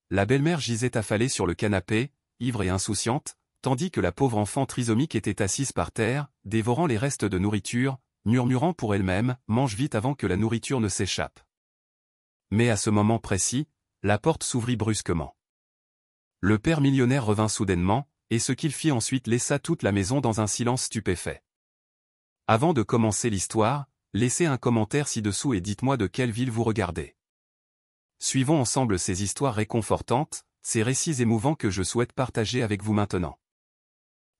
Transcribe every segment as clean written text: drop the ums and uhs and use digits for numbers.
la belle-mère gisait affalée sur le canapé, ivre et insouciante, tandis que la pauvre enfant trisomique était assise par terre, dévorant les restes de nourriture, murmurant pour elle-même « mange vite avant que la nourriture ne s'échappe ». Mais à ce moment précis, la porte s'ouvrit brusquement. Le père millionnaire revint soudainement, et ce qu'il fit ensuite laissa toute la maison dans un silence stupéfait. Avant de commencer l'histoire, laissez un commentaire ci-dessous et dites-moi de quelle ville vous regardez. Suivons ensemble ces histoires réconfortantes, ces récits émouvants que je souhaite partager avec vous maintenant.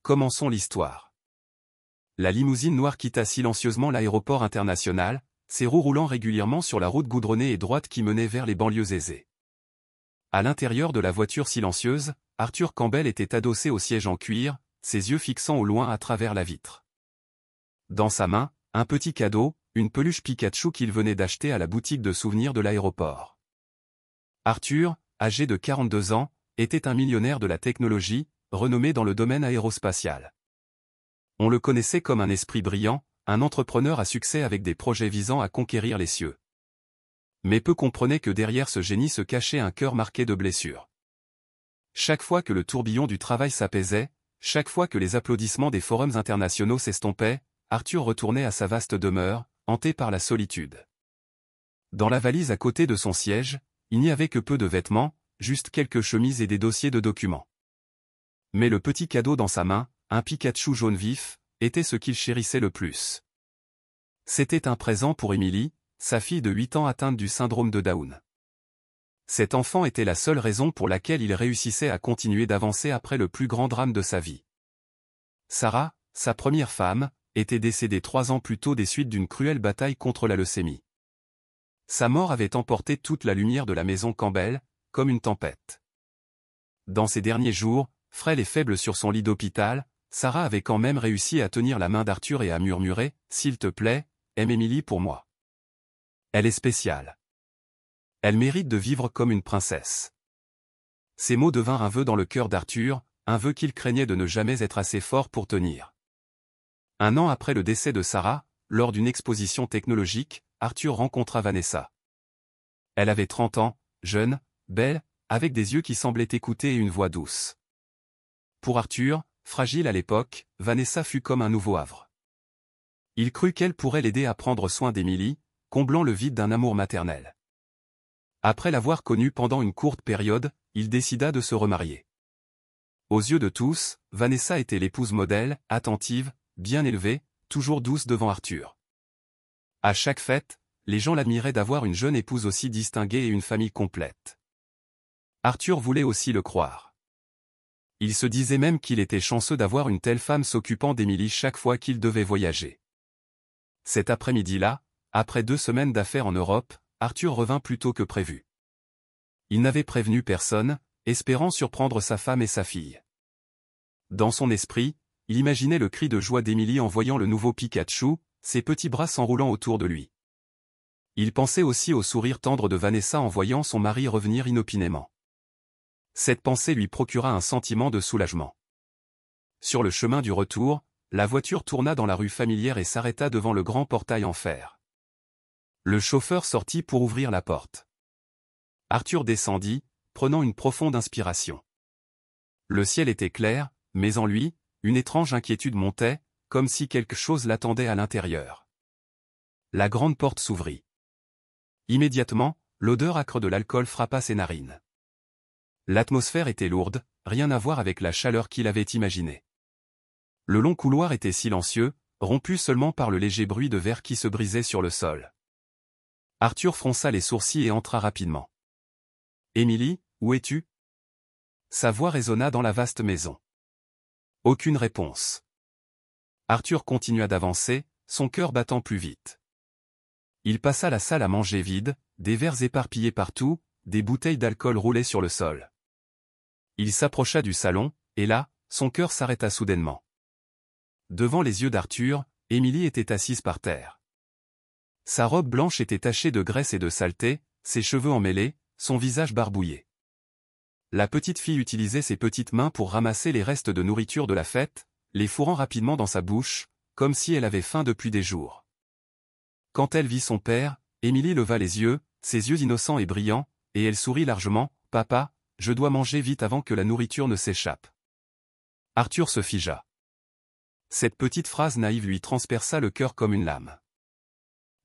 Commençons l'histoire. La limousine noire quitta silencieusement l'aéroport international, ses roues roulant régulièrement sur la route goudronnée et droite qui menait vers les banlieues aisées. À l'intérieur de la voiture silencieuse, Arthur Campbell était adossé au siège en cuir, ses yeux fixant au loin à travers la vitre. Dans sa main, un petit cadeau, une peluche Pikachu qu'il venait d'acheter à la boutique de souvenirs de l'aéroport. Arthur, âgé de 42 ans, était un millionnaire de la technologie, renommé dans le domaine aérospatial. On le connaissait comme un esprit brillant, un entrepreneur à succès avec des projets visant à conquérir les cieux. Mais peu comprenaient que derrière ce génie se cachait un cœur marqué de blessures. Chaque fois que le tourbillon du travail s'apaisait, chaque fois que les applaudissements des forums internationaux s'estompaient, Arthur retournait à sa vaste demeure, hanté par la solitude. Dans la valise à côté de son siège, il n'y avait que peu de vêtements, juste quelques chemises et des dossiers de documents. Mais le petit cadeau dans sa main, un Pikachu jaune vif, était ce qu'il chérissait le plus. C'était un présent pour Emily, sa fille de 8 ans atteinte du syndrome de Down. Cet enfant était la seule raison pour laquelle il réussissait à continuer d'avancer après le plus grand drame de sa vie. Sarah, sa première femme, était décédée 3 ans plus tôt des suites d'une cruelle bataille contre la leucémie. Sa mort avait emporté toute la lumière de la maison Campbell, comme une tempête. Dans ses derniers jours, frêle et faible sur son lit d'hôpital, Sarah avait quand même réussi à tenir la main d'Arthur et à murmurer « S'il te plaît, aime Emily pour moi. Elle est spéciale. Elle mérite de vivre comme une princesse. » Ces mots devinrent un vœu dans le cœur d'Arthur, un vœu qu'il craignait de ne jamais être assez fort pour tenir. 1 an après le décès de Sarah, lors d'une exposition technologique, Arthur rencontra Vanessa. Elle avait 30 ans, jeune, belle, avec des yeux qui semblaient écouter et une voix douce. Pour Arthur, fragile à l'époque, Vanessa fut comme un nouveau havre. Il crut qu'elle pourrait l'aider à prendre soin d'Emily, comblant le vide d'un amour maternel. Après l'avoir connue pendant une courte période, il décida de se remarier. Aux yeux de tous, Vanessa était l'épouse modèle, attentive, bien élevée, toujours douce devant Arthur. À chaque fête, les gens l'admiraient d'avoir une jeune épouse aussi distinguée et une famille complète. Arthur voulait aussi le croire. Il se disait même qu'il était chanceux d'avoir une telle femme s'occupant d'Emily chaque fois qu'il devait voyager. Cet après-midi-là, après 2 semaines d'affaires en Europe, Arthur revint plus tôt que prévu. Il n'avait prévenu personne, espérant surprendre sa femme et sa fille. Dans son esprit, il imaginait le cri de joie d'Emily en voyant le nouveau Pikachu, ses petits bras s'enroulant autour de lui. Il pensait aussi au sourire tendre de Vanessa en voyant son mari revenir inopinément. Cette pensée lui procura un sentiment de soulagement. Sur le chemin du retour, la voiture tourna dans la rue familière et s'arrêta devant le grand portail en fer. Le chauffeur sortit pour ouvrir la porte. Arthur descendit, prenant une profonde inspiration. Le ciel était clair, mais en lui, une étrange inquiétude montait, comme si quelque chose l'attendait à l'intérieur. La grande porte s'ouvrit. Immédiatement, l'odeur âcre de l'alcool frappa ses narines. L'atmosphère était lourde, rien à voir avec la chaleur qu'il avait imaginée. Le long couloir était silencieux, rompu seulement par le léger bruit de verre qui se brisait sur le sol. Arthur fronça les sourcils et entra rapidement. « Emily, où es-tu » Sa voix résonna dans la vaste maison. Aucune réponse. Arthur continua d'avancer, son cœur battant plus vite. Il passa la salle à manger vide, des verres éparpillés partout, des bouteilles d'alcool roulaient sur le sol. Il s'approcha du salon, et là, son cœur s'arrêta soudainement. Devant les yeux d'Arthur, Emily était assise par terre. Sa robe blanche était tachée de graisse et de saleté, ses cheveux emmêlés, son visage barbouillé. La petite fille utilisait ses petites mains pour ramasser les restes de nourriture de la fête, les fourrant rapidement dans sa bouche, comme si elle avait faim depuis des jours. Quand elle vit son père, Emily leva les yeux, ses yeux innocents et brillants, et elle sourit largement. « Papa, je dois manger vite avant que la nourriture ne s'échappe. » Arthur se figea. Cette petite phrase naïve lui transperça le cœur comme une lame.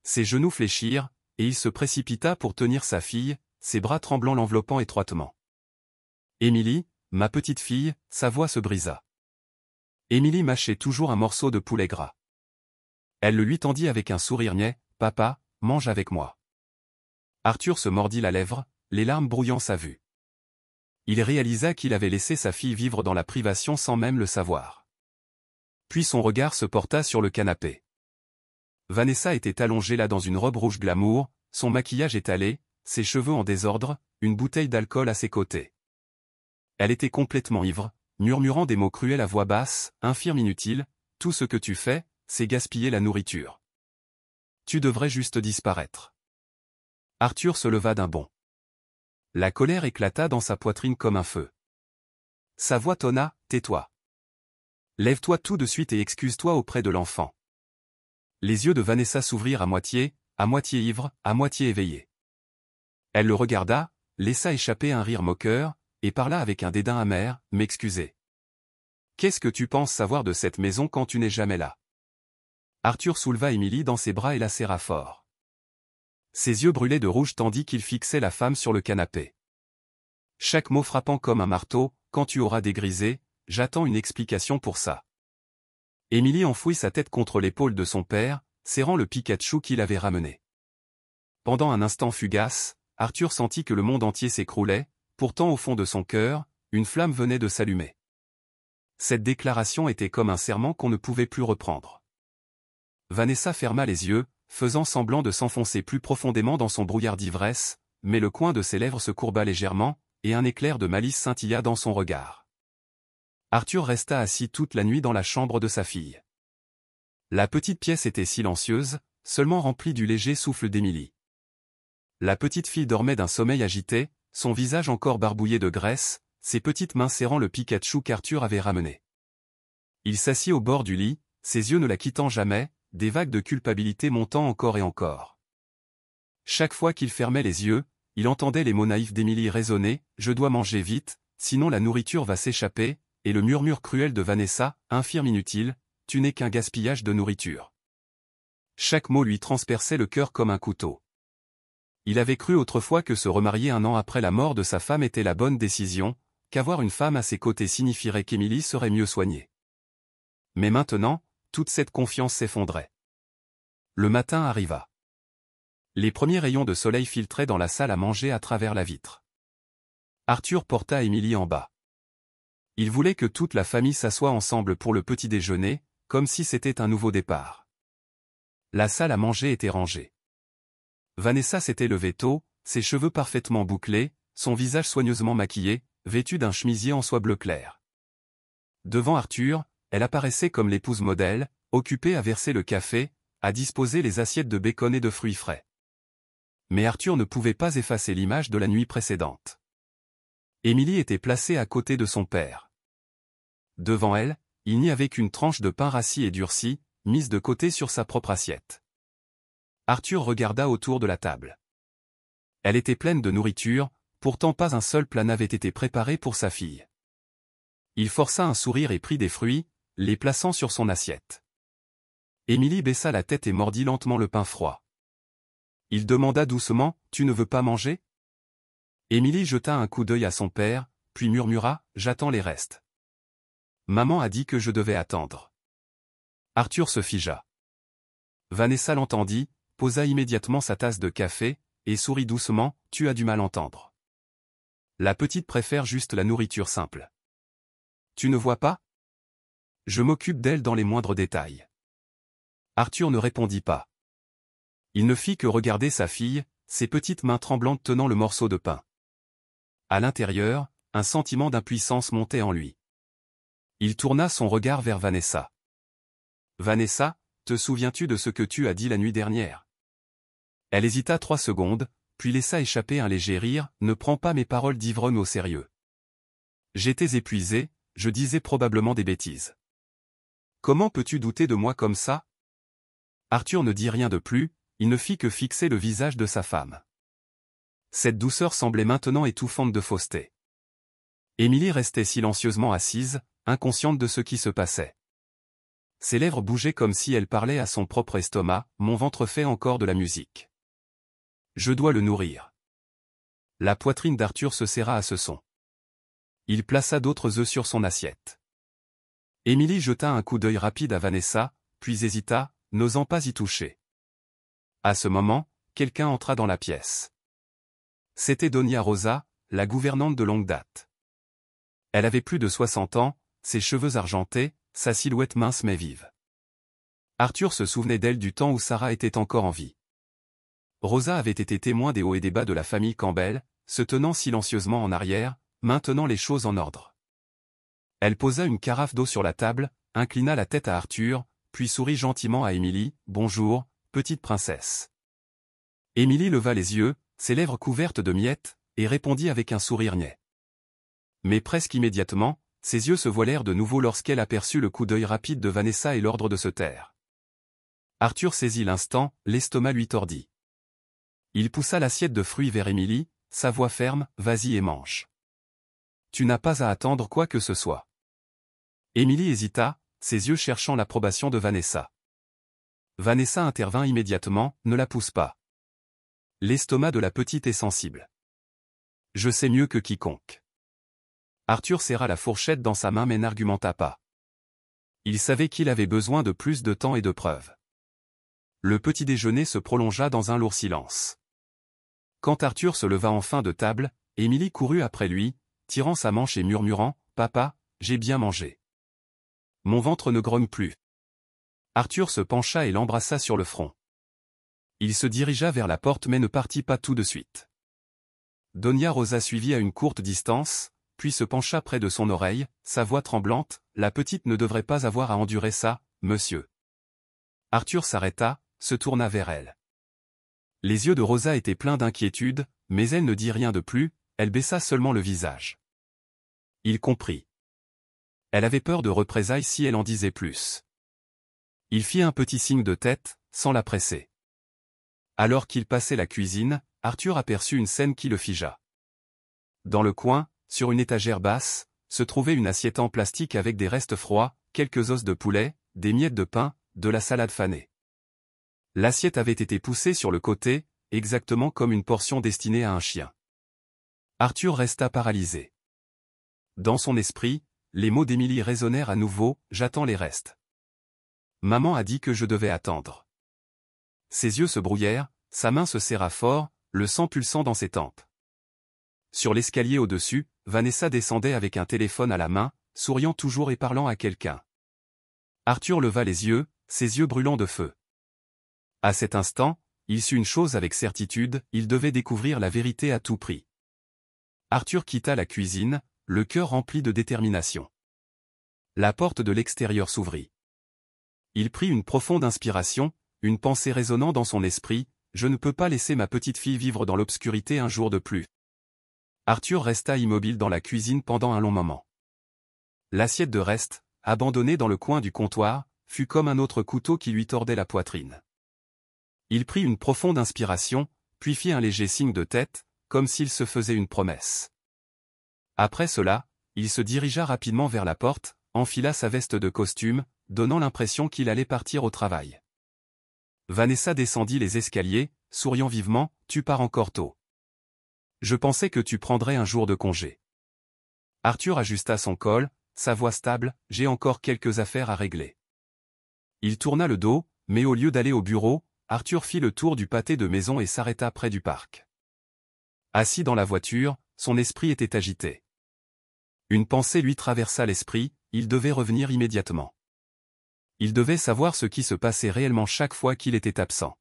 Ses genoux fléchirent, et il se précipita pour tenir sa fille, ses bras tremblants l'enveloppant étroitement. « Émilie, ma petite fille », sa voix se brisa. Émilie mâchait toujours un morceau de poulet gras. Elle le lui tendit avec un sourire niais. « Papa, mange avec moi. » Arthur se mordit la lèvre, les larmes brouillant sa vue. Il réalisa qu'il avait laissé sa fille vivre dans la privation sans même le savoir. Puis son regard se porta sur le canapé. Vanessa était allongée là dans une robe rouge glamour, son maquillage étalé, ses cheveux en désordre, une bouteille d'alcool à ses côtés. Elle était complètement ivre, murmurant des mots cruels à voix basse. « Infirme inutile, tout ce que tu fais, c'est gaspiller la nourriture. Tu devrais juste disparaître. » Arthur se leva d'un bond. La colère éclata dans sa poitrine comme un feu. Sa voix tonna. « Tais-toi. Lève-toi tout de suite et excuse-toi auprès de l'enfant. » Les yeux de Vanessa s'ouvrirent à moitié ivres, à moitié éveillés. Elle le regarda, laissa échapper un rire moqueur, et parla avec un dédain amer. « M'excuser. Qu'est-ce que tu penses savoir de cette maison quand tu n'es jamais là ?» Arthur souleva Émilie dans ses bras et la serra fort. Ses yeux brûlaient de rouge tandis qu'il fixait la femme sur le canapé. Chaque mot frappant comme un marteau. « Quand tu auras dégrisé, j'attends une explication pour ça. » Émilie enfouit sa tête contre l'épaule de son père, serrant le Pikachu qu'il avait ramené. Pendant un instant fugace, Arthur sentit que le monde entier s'écroulait, pourtant au fond de son cœur, une flamme venait de s'allumer. Cette déclaration était comme un serment qu'on ne pouvait plus reprendre. Vanessa ferma les yeux, faisant semblant de s'enfoncer plus profondément dans son brouillard d'ivresse, mais le coin de ses lèvres se courba légèrement, et un éclair de malice scintilla dans son regard. Arthur resta assis toute la nuit dans la chambre de sa fille. La petite pièce était silencieuse, seulement remplie du léger souffle d'Émilie. La petite fille dormait d'un sommeil agité, son visage encore barbouillé de graisse, ses petites mains serrant le Pikachu qu'Arthur avait ramené. Il s'assit au bord du lit, ses yeux ne la quittant jamais, des vagues de culpabilité montant encore et encore. Chaque fois qu'il fermait les yeux, il entendait les mots naïfs d'Émilie résonner. « Je dois manger vite, sinon la nourriture va s'échapper », et le murmure cruel de Vanessa. « Infirme inutile, tu n'es qu'un gaspillage de nourriture. » Chaque mot lui transperçait le cœur comme un couteau. Il avait cru autrefois que se remarier un an après la mort de sa femme était la bonne décision, qu'avoir une femme à ses côtés signifierait qu'Émilie serait mieux soignée. Mais maintenant, toute cette confiance s'effondrait. Le matin arriva. Les premiers rayons de soleil filtraient dans la salle à manger à travers la vitre. Arthur porta Émilie en bas. Il voulait que toute la famille s'assoie ensemble pour le petit déjeuner, comme si c'était un nouveau départ. La salle à manger était rangée. Vanessa s'était levée tôt, ses cheveux parfaitement bouclés, son visage soigneusement maquillé, vêtue d'un chemisier en soie bleu clair. Devant Arthur, elle apparaissait comme l'épouse modèle, occupée à verser le café, à disposer les assiettes de bacon et de fruits frais. Mais Arthur ne pouvait pas effacer l'image de la nuit précédente. Émilie était placée à côté de son père. Devant elle, il n'y avait qu'une tranche de pain rassis et durci, mise de côté sur sa propre assiette. Arthur regarda autour de la table. Elle était pleine de nourriture, pourtant pas un seul plat n'avait été préparé pour sa fille. Il força un sourire et prit des fruits, les plaçant sur son assiette. Émilie baissa la tête et mordit lentement le pain froid. Il demanda doucement, « Tu ne veux pas manger ?» Émilie jeta un coup d'œil à son père, puis murmura, « J'attends les restes. Maman a dit que je devais attendre. » Arthur se figea. Vanessa l'entendit, posa immédiatement sa tasse de café, et sourit doucement, « Tu as du mal à entendre. La petite préfère juste la nourriture simple. Tu ne vois pas? Je m'occupe d'elle dans les moindres détails. » Arthur ne répondit pas. Il ne fit que regarder sa fille, ses petites mains tremblantes tenant le morceau de pain. À l'intérieur, un sentiment d'impuissance montait en lui. Il tourna son regard vers Vanessa. « Vanessa, te souviens-tu de ce que tu as dit la nuit dernière ?» Elle hésita 3 secondes, puis laissa échapper un léger rire, « Ne prends pas mes paroles d'ivrogne au sérieux. J'étais épuisé, je disais probablement des bêtises. Comment peux-tu douter de moi comme ça ?» Arthur ne dit rien de plus, il ne fit que fixer le visage de sa femme. Cette douceur semblait maintenant étouffante de fausseté. Émilie restait silencieusement assise, inconsciente de ce qui se passait. Ses lèvres bougeaient comme si elle parlait à son propre estomac, mon ventre fait encore de la musique. Je dois le nourrir. La poitrine d'Arthur se serra à ce son. Il plaça d'autres œufs sur son assiette. Émilie jeta un coup d'œil rapide à Vanessa, puis hésita, n'osant pas y toucher. À ce moment, quelqu'un entra dans la pièce. C'était Doña Rosa, la gouvernante de longue date. Elle avait plus de 60 ans, ses cheveux argentés, sa silhouette mince mais vive. Arthur se souvenait d'elle du temps où Sarah était encore en vie. Rosa avait été témoin des hauts et des bas de la famille Campbell, se tenant silencieusement en arrière, maintenant les choses en ordre. Elle posa une carafe d'eau sur la table, inclina la tête à Arthur, puis sourit gentiment à Émilie, « Bonjour, petite princesse. » Émilie leva les yeux, ses lèvres couvertes de miettes, et répondit avec un sourire niais. Mais presque immédiatement, ses yeux se voilèrent de nouveau lorsqu'elle aperçut le coup d'œil rapide de Vanessa et l'ordre de se taire. Arthur saisit l'instant, l'estomac lui tordit. Il poussa l'assiette de fruits vers Émilie, sa voix ferme, « Vas-y et mange. Tu n'as pas à attendre quoi que ce soit. » Émilie hésita, ses yeux cherchant l'approbation de Vanessa. Vanessa intervint immédiatement, « Ne la pousse pas. L'estomac de la petite est sensible. » « Je sais mieux que quiconque. » Arthur serra la fourchette dans sa main mais n'argumenta pas. Il savait qu'il avait besoin de plus de temps et de preuves. Le petit déjeuner se prolongea dans un lourd silence. Quand Arthur se leva enfin de table, Émilie courut après lui, tirant sa manche et murmurant, « Papa, j'ai bien mangé. Mon ventre ne grogne plus. » Arthur se pencha et l'embrassa sur le front. Il se dirigea vers la porte mais ne partit pas tout de suite. Doña Rosa suivit à une courte distance, puis se pencha près de son oreille, sa voix tremblante, « La petite ne devrait pas avoir à endurer ça, monsieur. » Arthur s'arrêta, se tourna vers elle. Les yeux de Rosa étaient pleins d'inquiétude, mais elle ne dit rien de plus, elle baissa seulement le visage. Il comprit. Elle avait peur de représailles si elle en disait plus. Il fit un petit signe de tête, sans la presser. Alors qu'il passait la cuisine, Arthur aperçut une scène qui le figea. Dans le coin, sur une étagère basse, se trouvait une assiette en plastique avec des restes froids, quelques os de poulet, des miettes de pain, de la salade fanée. L'assiette avait été poussée sur le côté, exactement comme une portion destinée à un chien. Arthur resta paralysé. Dans son esprit, les mots d'Émilie résonnèrent à nouveau, « J'attends les restes. Maman a dit que je devais attendre. » Ses yeux se brouillèrent, sa main se serra fort, le sang pulsant dans ses tempes. Sur l'escalier au-dessus, Vanessa descendait avec un téléphone à la main, souriant toujours et parlant à quelqu'un. Arthur leva les yeux, ses yeux brûlants de feu. À cet instant, il sut une chose avec certitude, il devait découvrir la vérité à tout prix. Arthur quitta la cuisine, le cœur rempli de détermination. La porte de l'extérieur s'ouvrit. Il prit une profonde inspiration, une pensée résonnant dans son esprit, « Je ne peux pas laisser ma petite fille vivre dans l'obscurité un jour de plus. » Arthur resta immobile dans la cuisine pendant un long moment. L'assiette de restes, abandonnée dans le coin du comptoir, fut comme un autre couteau qui lui tordait la poitrine. Il prit une profonde inspiration, puis fit un léger signe de tête, comme s'il se faisait une promesse. Après cela, il se dirigea rapidement vers la porte, enfila sa veste de costume, donnant l'impression qu'il allait partir au travail. Vanessa descendit les escaliers, souriant vivement, « Tu pars encore tôt. Je pensais que tu prendrais un jour de congé. » Arthur ajusta son col, sa voix stable, « J'ai encore quelques affaires à régler. » Il tourna le dos, mais au lieu d'aller au bureau, Arthur fit le tour du pâté de maison et s'arrêta près du parc. Assis dans la voiture, son esprit était agité. Une pensée lui traversa l'esprit, il devait revenir immédiatement. Il devait savoir ce qui se passait réellement chaque fois qu'il était absent.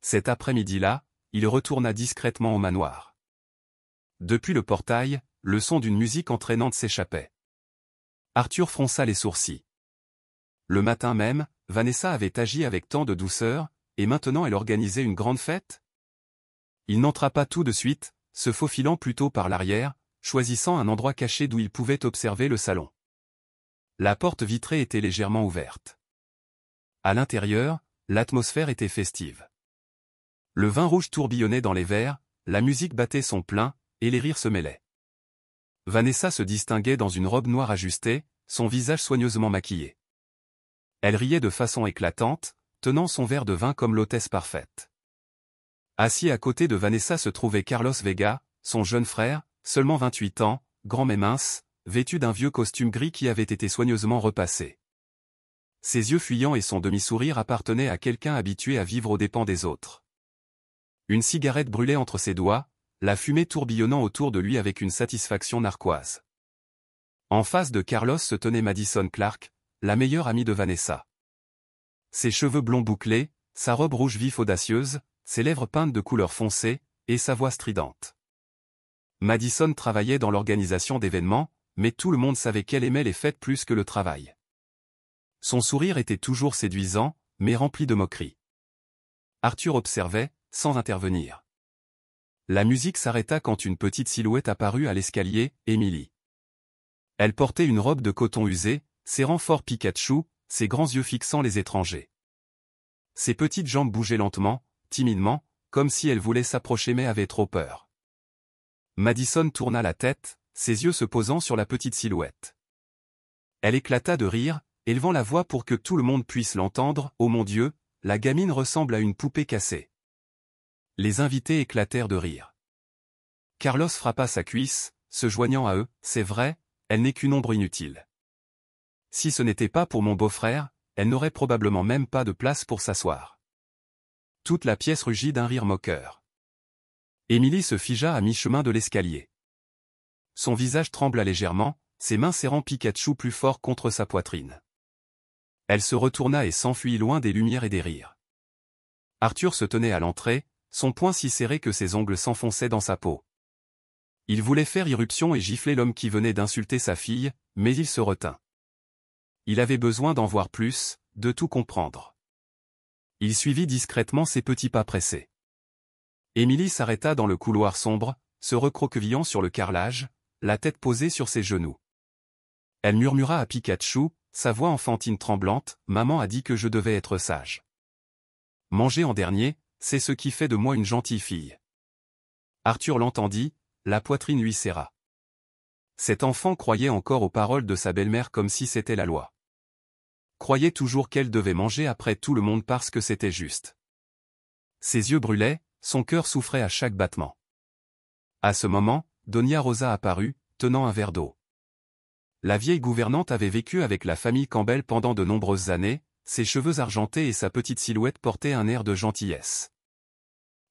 Cet après-midi-là, il retourna discrètement au manoir. Depuis le portail, le son d'une musique entraînante s'échappait. Arthur fronça les sourcils. Le matin même, Vanessa avait agi avec tant de douceur, et maintenant elle organisait une grande fête? Il n'entra pas tout de suite, se faufilant plutôt par l'arrière, choisissant un endroit caché d'où il pouvait observer le salon. La porte vitrée était légèrement ouverte. À l'intérieur, l'atmosphère était festive. Le vin rouge tourbillonnait dans les verres, la musique battait son plein, et les rires se mêlaient. Vanessa se distinguait dans une robe noire ajustée, son visage soigneusement maquillé. Elle riait de façon éclatante, tenant son verre de vin comme l'hôtesse parfaite. Assis à côté de Vanessa se trouvait Carlos Vega, son jeune frère, seulement 28 ans, grand mais mince, vêtu d'un vieux costume gris qui avait été soigneusement repassé. Ses yeux fuyants et son demi-sourire appartenaient à quelqu'un habitué à vivre aux dépens des autres. Une cigarette brûlait entre ses doigts, la fumée tourbillonnant autour de lui avec une satisfaction narquoise. En face de Carlos se tenait Madison Clark, la meilleure amie de Vanessa. Ses cheveux blonds bouclés, sa robe rouge vif audacieuse, ses lèvres peintes de couleur foncée, et sa voix stridente. Madison travaillait dans l'organisation d'événements, mais tout le monde savait qu'elle aimait les fêtes plus que le travail. Son sourire était toujours séduisant, mais rempli de moquerie. Arthur observait, sans intervenir. La musique s'arrêta quand une petite silhouette apparut à l'escalier, Emily. Elle portait une robe de coton usée, serrant fort Pikachu, ses grands yeux fixant les étrangers. Ses petites jambes bougeaient lentement, timidement, comme si elle voulait s'approcher mais avait trop peur. Madison tourna la tête, ses yeux se posant sur la petite silhouette. Elle éclata de rire, élevant la voix pour que tout le monde puisse l'entendre. « Oh mon Dieu, la gamine ressemble à une poupée cassée. » Les invités éclatèrent de rire. Carlos frappa sa cuisse, se joignant à eux. « C'est vrai, elle n'est qu'une ombre inutile. Si ce n'était pas pour mon beau-frère, elle n'aurait probablement même pas de place pour s'asseoir. » Toute la pièce rugit d'un rire moqueur. Emily se figea à mi-chemin de l'escalier. Son visage trembla légèrement, ses mains serrant Pikachu plus fort contre sa poitrine. Elle se retourna et s'enfuit loin des lumières et des rires. Arthur se tenait à l'entrée, son poing si serré que ses ongles s'enfonçaient dans sa peau. Il voulait faire irruption et gifler l'homme qui venait d'insulter sa fille, mais il se retint. Il avait besoin d'en voir plus, de tout comprendre. Il suivit discrètement ses petits pas pressés. Emily s'arrêta dans le couloir sombre, se recroquevillant sur le carrelage, la tête posée sur ses genoux. Elle murmura à Pikachu, sa voix enfantine tremblante, « Maman a dit que je devais être sage. Manger en dernier, c'est ce qui fait de moi une gentille fille. » Arthur l'entendit, la poitrine lui serra. Cet enfant croyait encore aux paroles de sa belle-mère comme si c'était la loi. Croyait toujours qu'elle devait manger après tout le monde parce que c'était juste. Ses yeux brûlaient, son cœur souffrait à chaque battement. À ce moment, Doña Rosa apparut, tenant un verre d'eau. La vieille gouvernante avait vécu avec la famille Campbell pendant de nombreuses années, ses cheveux argentés et sa petite silhouette portaient un air de gentillesse.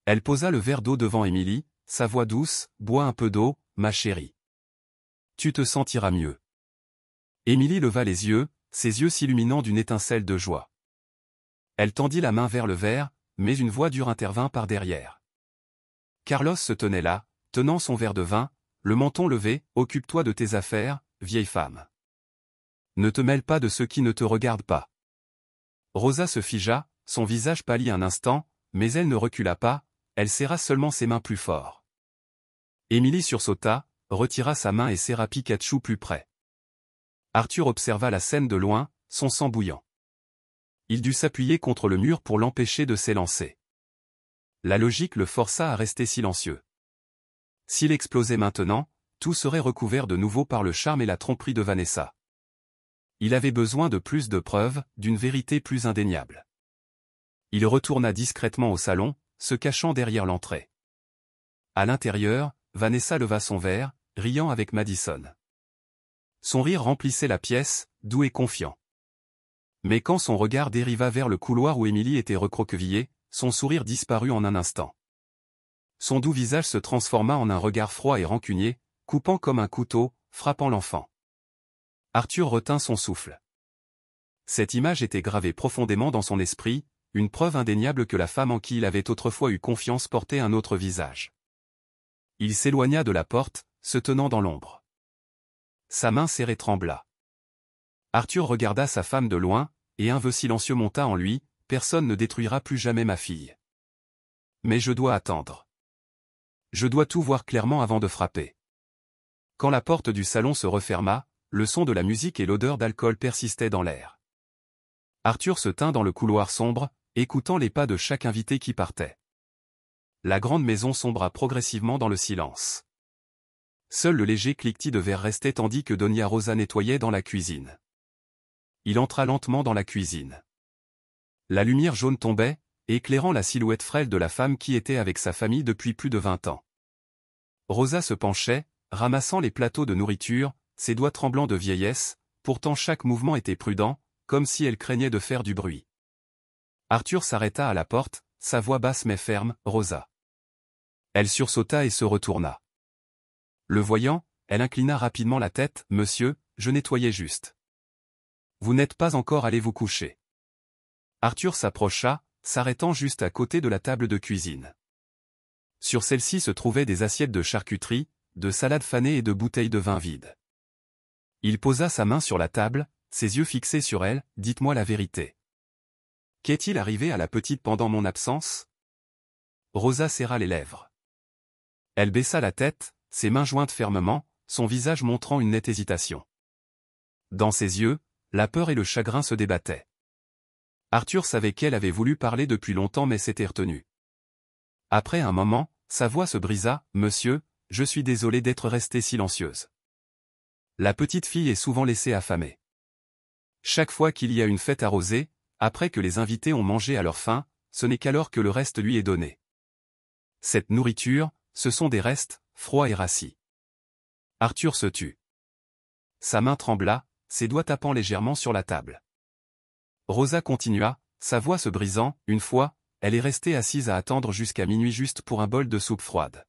Elle posa le verre d'eau devant Emily, sa voix douce, « Bois un peu d'eau, ma chérie. Tu te sentiras mieux. » Emily leva les yeux, ses yeux s'illuminant d'une étincelle de joie. Elle tendit la main vers le verre, mais une voix dure intervint par derrière. Carlos se tenait là, tenant son verre de vin, le menton levé, « Occupe-toi de tes affaires, vieille femme. Ne te mêle pas de ceux qui ne te regardent pas. » Rosa se figea, son visage pâlit un instant, mais elle ne recula pas, elle serra seulement ses mains plus fort. Emily sursauta, retira sa main et serra Pikachu plus près. Arthur observa la scène de loin, son sang bouillant. Il dut s'appuyer contre le mur pour l'empêcher de s'élancer. La logique le força à rester silencieux. S'il explosait maintenant, tout serait recouvert de nouveau par le charme et la tromperie de Vanessa. Il avait besoin de plus de preuves, d'une vérité plus indéniable. Il retourna discrètement au salon, se cachant derrière l'entrée. À l'intérieur, Vanessa leva son verre, riant avec Madison. Son rire remplissait la pièce, doux et confiant. Mais quand son regard dériva vers le couloir où Emily était recroquevillée, son sourire disparut en un instant. Son doux visage se transforma en un regard froid et rancunier, coupant comme un couteau, frappant l'enfant. Arthur retint son souffle. Cette image était gravée profondément dans son esprit, une preuve indéniable que la femme en qui il avait autrefois eu confiance portait un autre visage. Il s'éloigna de la porte, se tenant dans l'ombre. Sa main serrée trembla. Arthur regarda sa femme de loin, et un vœu silencieux monta en lui, « Personne ne détruira plus jamais ma fille. Mais je dois attendre. Je dois tout voir clairement avant de frapper. » Quand la porte du salon se referma, le son de la musique et l'odeur d'alcool persistaient dans l'air. Arthur se tint dans le couloir sombre, écoutant les pas de chaque invité qui partait. La grande maison sombra progressivement dans le silence. Seul le léger cliquetis de verre restait tandis que Doña Rosa nettoyait dans la cuisine. Il entra lentement dans la cuisine. La lumière jaune tombait, éclairant la silhouette frêle de la femme qui était avec sa famille depuis plus de 20 ans. Rosa se penchait, ramassant les plateaux de nourriture, ses doigts tremblants de vieillesse, pourtant chaque mouvement était prudent, comme si elle craignait de faire du bruit. Arthur s'arrêta à la porte, sa voix basse mais ferme, « Rosa ». Elle sursauta et se retourna. Le voyant, elle inclina rapidement la tête, « Monsieur, je nettoyais juste. Vous n'êtes pas encore allé vous coucher. » Arthur s'approcha, s'arrêtant juste à côté de la table de cuisine. Sur celle-ci se trouvaient des assiettes de charcuterie, de salades fanées et de bouteilles de vin vides. Il posa sa main sur la table, ses yeux fixés sur elle, « Dites-moi la vérité. Qu'est-il arrivé à la petite pendant mon absence ?» Rosa serra les lèvres. Elle baissa la tête, ses mains jointes fermement, son visage montrant une nette hésitation. Dans ses yeux, la peur et le chagrin se débattaient. Arthur savait qu'elle avait voulu parler depuis longtemps mais s'était retenue. Après un moment, sa voix se brisa, « Monsieur, je suis désolé d'être restée silencieuse. La petite fille est souvent laissée affamée. Chaque fois qu'il y a une fête arrosée, après que les invités ont mangé à leur faim, ce n'est qu'alors que le reste lui est donné. Cette nourriture, ce sont des restes, froids et rassis. » Arthur se tut. Sa main trembla, ses doigts tapant légèrement sur la table. Rosa continua, sa voix se brisant, « Une fois, elle est restée assise à attendre jusqu'à minuit juste pour un bol de soupe froide.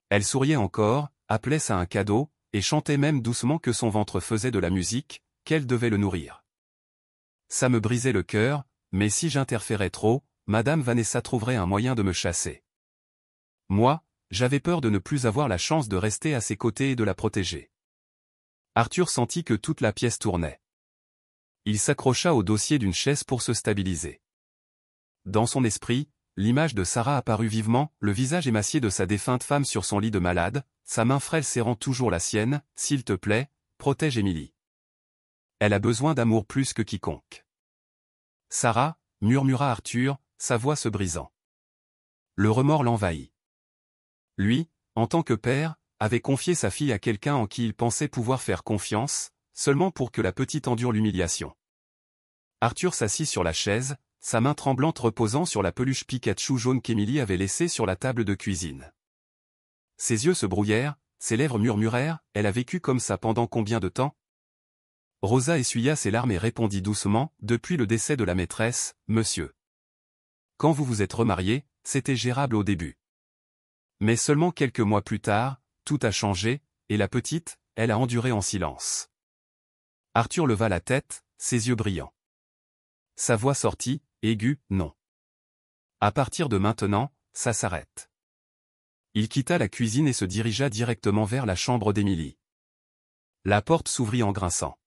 Elle souriait encore, appelait ça un cadeau, et chantait même doucement que son ventre faisait de la musique, qu'elle devait le nourrir. Ça me brisait le cœur, mais si j'interférais trop, Madame Vanessa trouverait un moyen de me chasser. Moi, j'avais peur de ne plus avoir la chance de rester à ses côtés et de la protéger. » Arthur sentit que toute la pièce tournait. Il s'accrocha au dossier d'une chaise pour se stabiliser. Dans son esprit, l'image de Sarah apparut vivement, le visage émacié de sa défunte femme sur son lit de malade, sa main frêle serrant toujours la sienne, « S'il te plaît, protège Émilie. Elle a besoin d'amour plus que quiconque. » Sarah, murmura Arthur, sa voix se brisant. Le remords l'envahit. Lui, en tant que père, avait confié sa fille à quelqu'un en qui il pensait pouvoir faire confiance, seulement pour que la petite endure l'humiliation. Arthur s'assit sur la chaise, sa main tremblante reposant sur la peluche Pikachu jaune qu'Émilie avait laissée sur la table de cuisine. Ses yeux se brouillèrent, ses lèvres murmurèrent, « Elle a vécu comme ça pendant combien de temps ?» Rosa essuya ses larmes et répondit doucement, « Depuis le décès de la maîtresse, monsieur. Quand vous vous êtes remariés, c'était gérable au début. Mais seulement quelques mois plus tard, tout a changé, et la petite, elle a enduré en silence. » Arthur leva la tête, ses yeux brillants. Sa voix sortit, aiguë, « Non. À partir de maintenant, ça s'arrête. » Il quitta la cuisine et se dirigea directement vers la chambre d'Émilie. La porte s'ouvrit en grinçant.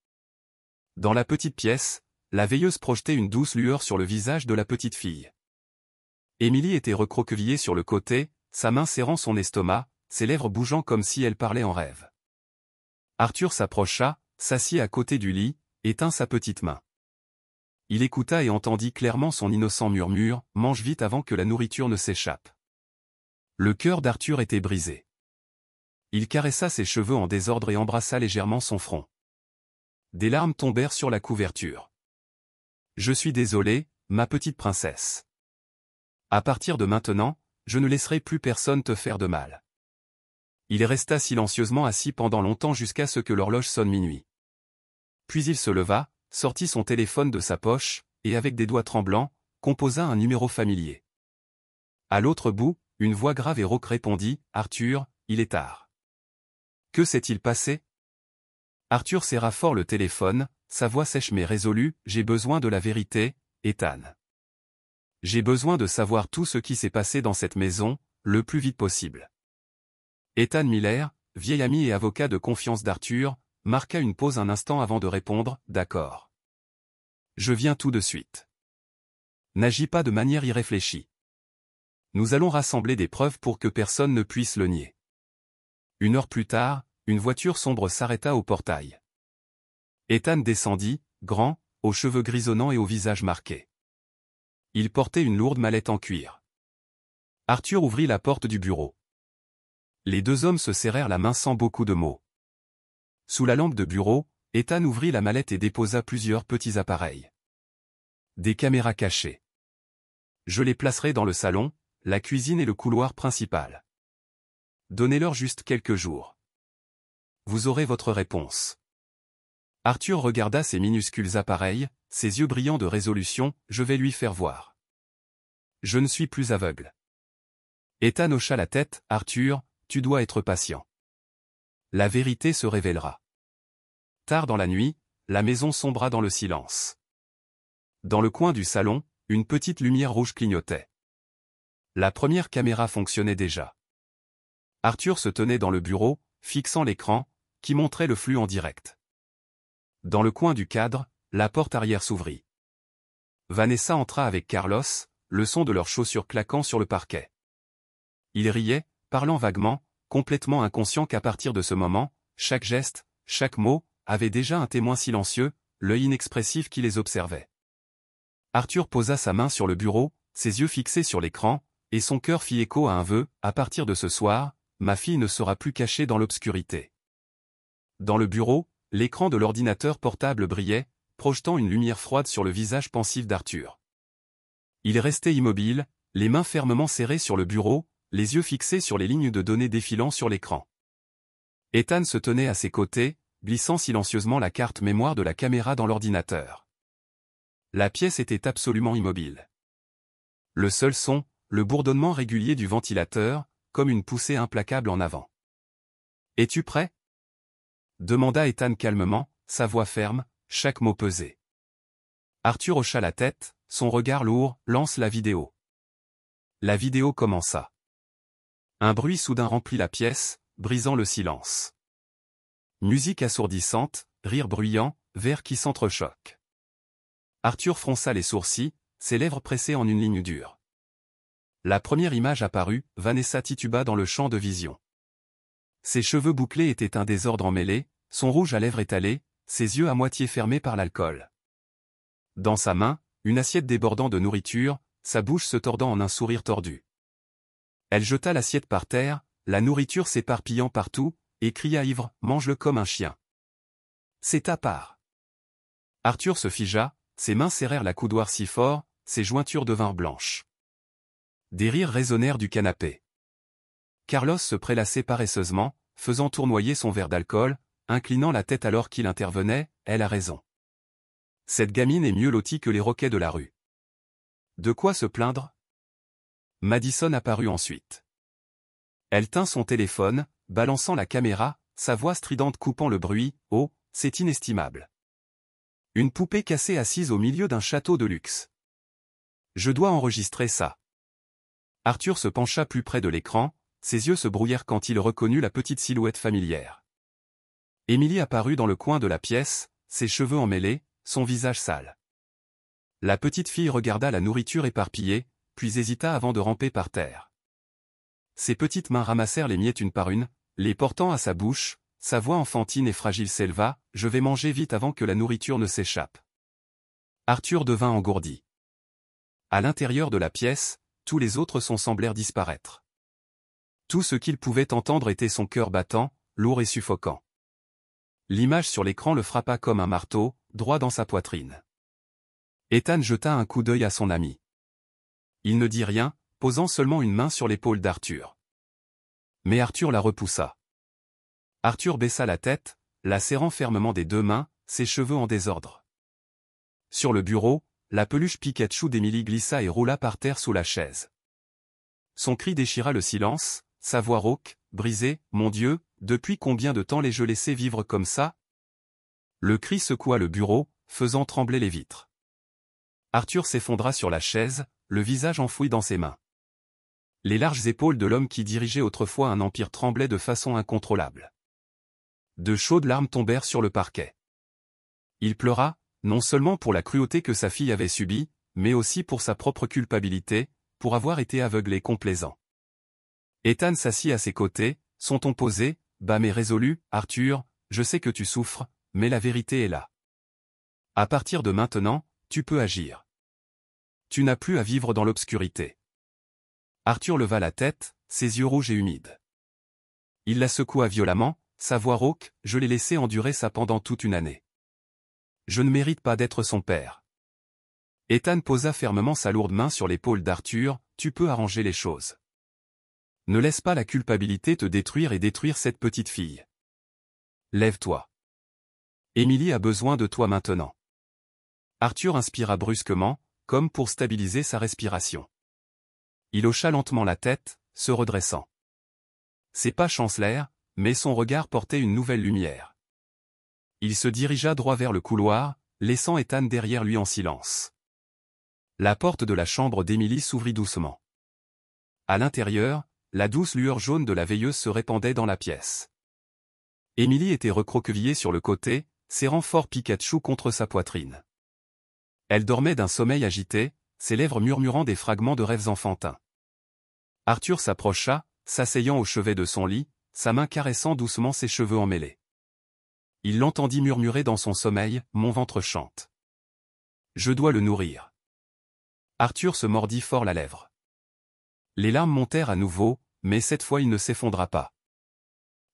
Dans la petite pièce, la veilleuse projetait une douce lueur sur le visage de la petite fille. Émilie était recroquevillée sur le côté, sa main serrant son estomac, ses lèvres bougeant comme si elle parlait en rêve. Arthur s'approcha, s'assit à côté du lit, étint sa petite main. Il écouta et entendit clairement son innocent murmure, « Mange vite avant que la nourriture ne s'échappe. » Le cœur d'Arthur était brisé. Il caressa ses cheveux en désordre et embrassa légèrement son front. Des larmes tombèrent sur la couverture. « Je suis désolé, ma petite princesse. À partir de maintenant, je ne laisserai plus personne te faire de mal. » Il resta silencieusement assis pendant longtemps jusqu'à ce que l'horloge sonne minuit. Puis il se leva, sortit son téléphone de sa poche, et avec des doigts tremblants, composa un numéro familier. À l'autre bout, une voix grave et rauque répondit, « Arthur, il est tard. » Que s'est-il passé ? Arthur serra fort le téléphone, sa voix sèche mais résolue, « J'ai besoin de la vérité, Ethan. J'ai besoin de savoir tout ce qui s'est passé dans cette maison, le plus vite possible. » Ethan Miller, vieil ami et avocat de confiance d'Arthur, marqua une pause un instant avant de répondre, « D'accord. Je viens tout de suite. N'agis pas de manière irréfléchie. Nous allons rassembler des preuves pour que personne ne puisse le nier. » 1 heure plus tard, une voiture sombre s'arrêta au portail. Ethan descendit, grand, aux cheveux grisonnants et au visage marqué. Il portait une lourde mallette en cuir. Arthur ouvrit la porte du bureau. Les deux hommes se serrèrent la main sans beaucoup de mots. Sous la lampe de bureau, Ethan ouvrit la mallette et déposa plusieurs petits appareils. Des caméras cachées. Je les placerai dans le salon, la cuisine et le couloir principal. Donnez-leur juste quelques jours. Vous aurez votre réponse. Arthur regarda ces minuscules appareils, ses yeux brillants de résolution, je vais lui faire voir. Je ne suis plus aveugle. Ethan hocha la tête, Arthur, tu dois être patient. La vérité se révélera. Tard dans la nuit, la maison sombra dans le silence. Dans le coin du salon, une petite lumière rouge clignotait. La première caméra fonctionnait déjà. Arthur se tenait dans le bureau, fixant l'écran, qui montrait le flux en direct. Dans le coin du cadre, la porte arrière s'ouvrit. Vanessa entra avec Carlos, le son de leurs chaussures claquant sur le parquet. Il riait, parlant vaguement, complètement inconscient qu'à partir de ce moment, chaque geste, chaque mot, avait déjà un témoin silencieux, l'œil inexpressif qui les observait. Arthur posa sa main sur le bureau, ses yeux fixés sur l'écran, et son cœur fit écho à un vœu, à partir de ce soir, ma fille ne sera plus cachée dans l'obscurité. Dans le bureau, l'écran de l'ordinateur portable brillait, projetant une lumière froide sur le visage pensif d'Arthur. Il restait immobile, les mains fermement serrées sur le bureau, les yeux fixés sur les lignes de données défilant sur l'écran. Ethan se tenait à ses côtés, glissant silencieusement la carte mémoire de la caméra dans l'ordinateur. La pièce était absolument immobile. Le seul son, le bourdonnement régulier du ventilateur, comme une poussée implacable en avant. « Es-tu prêt ?» demanda Ethan calmement, sa voix ferme, chaque mot pesé. Arthur hocha la tête, son regard lourd, lance la vidéo. La vidéo commença. Un bruit soudain remplit la pièce, brisant le silence. Musique assourdissante, rire bruyant, verres qui s'entrechoquent. Arthur fronça les sourcils, ses lèvres pressées en une ligne dure. La première image apparut, Vanessa tituba dans le champ de vision. Ses cheveux bouclés étaient un désordre emmêlé, son rouge à lèvres étalé, ses yeux à moitié fermés par l'alcool. Dans sa main, une assiette débordant de nourriture, sa bouche se tordant en un sourire tordu. Elle jeta l'assiette par terre, la nourriture s'éparpillant partout, et cria ivre, « Mange-le comme un chien. » C'est ta part. Arthur se figea, ses mains serrèrent la coudoir si fort, ses jointures devinrent blanches. Des rires résonnèrent du canapé. Carlos se prélassait paresseusement, faisant tournoyer son verre d'alcool, inclinant la tête alors qu'il intervenait, elle a raison. Cette gamine est mieux lotie que les roquets de la rue. De quoi se plaindre? Madison apparut ensuite. Elle tint son téléphone, balançant la caméra, sa voix stridente coupant le bruit, « Oh, c'est inestimable. Une poupée cassée assise au milieu d'un château de luxe. Je dois enregistrer ça. » Arthur se pencha plus près de l'écran, ses yeux se brouillèrent quand il reconnut la petite silhouette familière. Émilie apparut dans le coin de la pièce, ses cheveux emmêlés, son visage sale. La petite fille regarda la nourriture éparpillée, puis hésita avant de ramper par terre. Ses petites mains ramassèrent les miettes une par une, les portant à sa bouche, sa voix enfantine et fragile s'éleva, « Je vais manger vite avant que la nourriture ne s'échappe. » Arthur devint engourdi. À l'intérieur de la pièce, tous les autres sons semblèrent disparaître. Tout ce qu'il pouvait entendre était son cœur battant, lourd et suffocant. L'image sur l'écran le frappa comme un marteau, droit dans sa poitrine. Ethan jeta un coup d'œil à son ami. Il ne dit rien, posant seulement une main sur l'épaule d'Arthur. Mais Arthur la repoussa. Arthur baissa la tête, la serrant fermement des deux mains, ses cheveux en désordre. Sur le bureau, la peluche Pikachu d'Emily glissa et roula par terre sous la chaise. Son cri déchira le silence, sa voix rauque, brisée, « Mon Dieu, depuis combien de temps l'ai-je laissé vivre comme ça ?» Le cri secoua le bureau, faisant trembler les vitres. Arthur s'effondra sur la chaise, le visage enfoui dans ses mains. Les larges épaules de l'homme qui dirigeait autrefois un empire tremblaient de façon incontrôlable. De chaudes larmes tombèrent sur le parquet. Il pleura, non seulement pour la cruauté que sa fille avait subie, mais aussi pour sa propre culpabilité, pour avoir été aveugle et complaisant. Ethan s'assit à ses côtés, son ton posé, bas mais résolu, « Arthur, je sais que tu souffres, mais la vérité est là. À partir de maintenant, tu peux agir. Tu n'as plus à vivre dans l'obscurité. » Arthur leva la tête, ses yeux rouges et humides. Il la secoua violemment, sa voix rauque, je l'ai laissé endurer ça pendant toute une année. Je ne mérite pas d'être son père. Ethan posa fermement sa lourde main sur l'épaule d'Arthur, tu peux arranger les choses. Ne laisse pas la culpabilité te détruire et détruire cette petite fille. Lève-toi. Émilie a besoin de toi maintenant. Arthur inspira brusquement, comme pour stabiliser sa respiration. Il hocha lentement la tête, se redressant. Ses pas chancelèrent, mais son regard portait une nouvelle lumière. Il se dirigea droit vers le couloir, laissant Ethan derrière lui en silence. La porte de la chambre d'Émilie s'ouvrit doucement. À l'intérieur, la douce lueur jaune de la veilleuse se répandait dans la pièce. Émilie était recroquevillée sur le côté, serrant fort Pikachu contre sa poitrine. Elle dormait d'un sommeil agité, ses lèvres murmurant des fragments de rêves enfantins. Arthur s'approcha, s'asseyant au chevet de son lit, sa main caressant doucement ses cheveux emmêlés. Il l'entendit murmurer dans son sommeil, « Mon ventre chante. Je dois le nourrir. » Arthur se mordit fort la lèvre. Les larmes montèrent à nouveau, mais cette fois il ne s'effondra pas.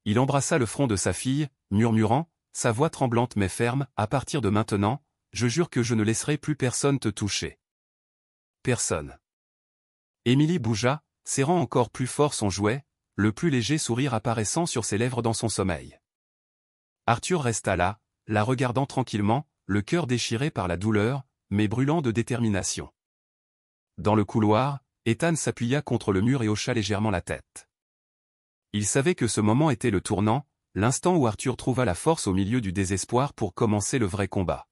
Il embrassa le front de sa fille, murmurant, sa voix tremblante mais ferme, « À partir de maintenant, je jure que je ne laisserai plus personne te toucher. » Personne. Émilie bougea, serrant encore plus fort son jouet, le plus léger sourire apparaissant sur ses lèvres dans son sommeil. Arthur resta là, la regardant tranquillement, le cœur déchiré par la douleur, mais brûlant de détermination. Dans le couloir, Ethan s'appuya contre le mur et hocha légèrement la tête. Il savait que ce moment était le tournant, l'instant où Arthur trouva la force au milieu du désespoir pour commencer le vrai combat.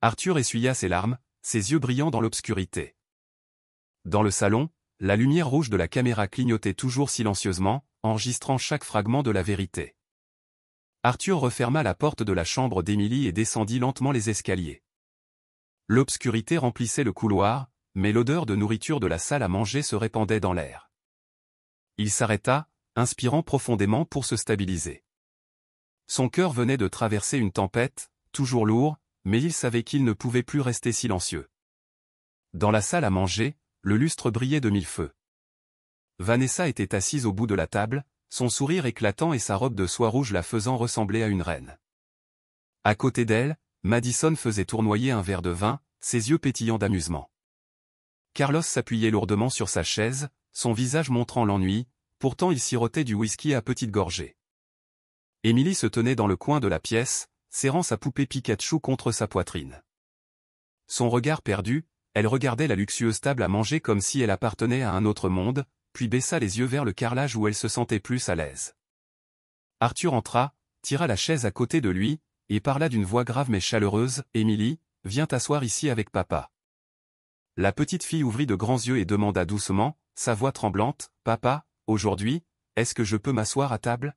Arthur essuya ses larmes, ses yeux brillants dans l'obscurité. Dans le salon, la lumière rouge de la caméra clignotait toujours silencieusement, enregistrant chaque fragment de la vérité. Arthur referma la porte de la chambre d'Émilie et descendit lentement les escaliers. L'obscurité remplissait le couloir, mais l'odeur de nourriture de la salle à manger se répandait dans l'air. Il s'arrêta, inspirant profondément pour se stabiliser. Son cœur venait de traverser une tempête, toujours lourd, mais il savait qu'il ne pouvait plus rester silencieux. Dans la salle à manger, le lustre brillait de mille feux. Vanessa était assise au bout de la table, son sourire éclatant et sa robe de soie rouge la faisant ressembler à une reine. À côté d'elle, Madison faisait tournoyer un verre de vin, ses yeux pétillants d'amusement. Carlos s'appuyait lourdement sur sa chaise, son visage montrant l'ennui, pourtant il sirotait du whisky à petites gorgées. Émilie se tenait dans le coin de la pièce, serrant sa poupée Pikachu contre sa poitrine. Son regard perdu, elle regardait la luxueuse table à manger comme si elle appartenait à un autre monde, puis baissa les yeux vers le carrelage où elle se sentait plus à l'aise. Arthur entra, tira la chaise à côté de lui, et parla d'une voix grave mais chaleureuse, « Émilie, viens t'asseoir ici avec papa. » La petite fille ouvrit de grands yeux et demanda doucement, sa voix tremblante, « Papa, aujourd'hui, est-ce que je peux m'asseoir à table ?»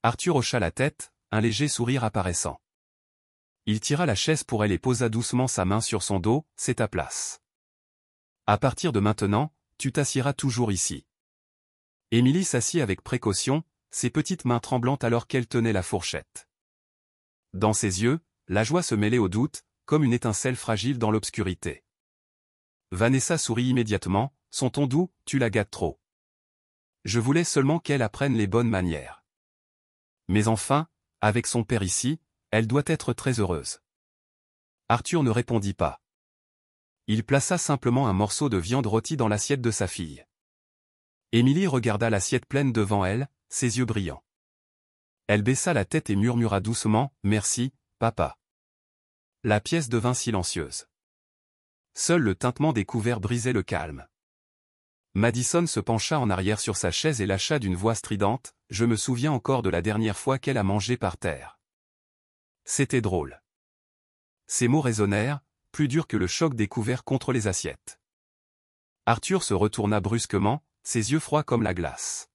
Arthur hocha la tête, un léger sourire apparaissant. Il tira la chaise pour elle et posa doucement sa main sur son dos, « C'est ta place. À partir de maintenant, tu t'assieras toujours ici. » Émilie s'assit avec précaution, ses petites mains tremblantes alors qu'elle tenait la fourchette. Dans ses yeux, la joie se mêlait au doute, comme une étincelle fragile dans l'obscurité. Vanessa sourit immédiatement, son ton doux, « Tu la gâtes trop. Je voulais seulement qu'elle apprenne les bonnes manières. » Mais enfin, avec son père ici, elle doit être très heureuse. Arthur ne répondit pas. Il plaça simplement un morceau de viande rôtie dans l'assiette de sa fille. Émilie regarda l'assiette pleine devant elle, ses yeux brillants. Elle baissa la tête et murmura doucement, « Merci, papa. » La pièce devint silencieuse. Seul le tintement des couverts brisait le calme. Madison se pencha en arrière sur sa chaise et lâcha d'une voix stridente, « Je me souviens encore de la dernière fois qu'elle a mangé par terre. » C'était drôle. Ces mots résonnèrent, plus durs que le choc des couverts contre les assiettes. Arthur se retourna brusquement, ses yeux froids comme la glace.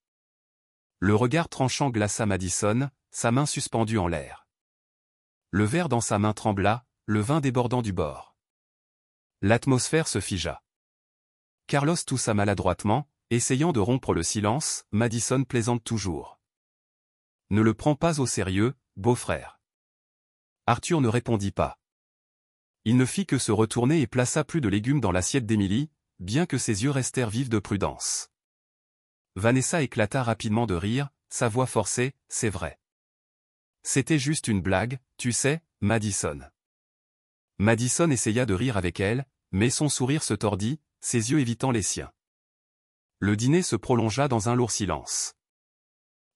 Le regard tranchant glaça Madison, sa main suspendue en l'air. Le verre dans sa main trembla, le vin débordant du bord. L'atmosphère se figea. Carlos toussa maladroitement, essayant de rompre le silence, « Madison plaisante toujours. Ne le prends pas au sérieux, beau-frère. » Arthur ne répondit pas. Il ne fit que se retourner et plaça plus de légumes dans l'assiette d'Émilie, bien que ses yeux restèrent vifs de prudence. Vanessa éclata rapidement de rire, sa voix forcée, c'est vrai. C'était juste une blague, tu sais, Madison. Madison essaya de rire avec elle, mais son sourire se tordit, ses yeux évitant les siens. Le dîner se prolongea dans un lourd silence.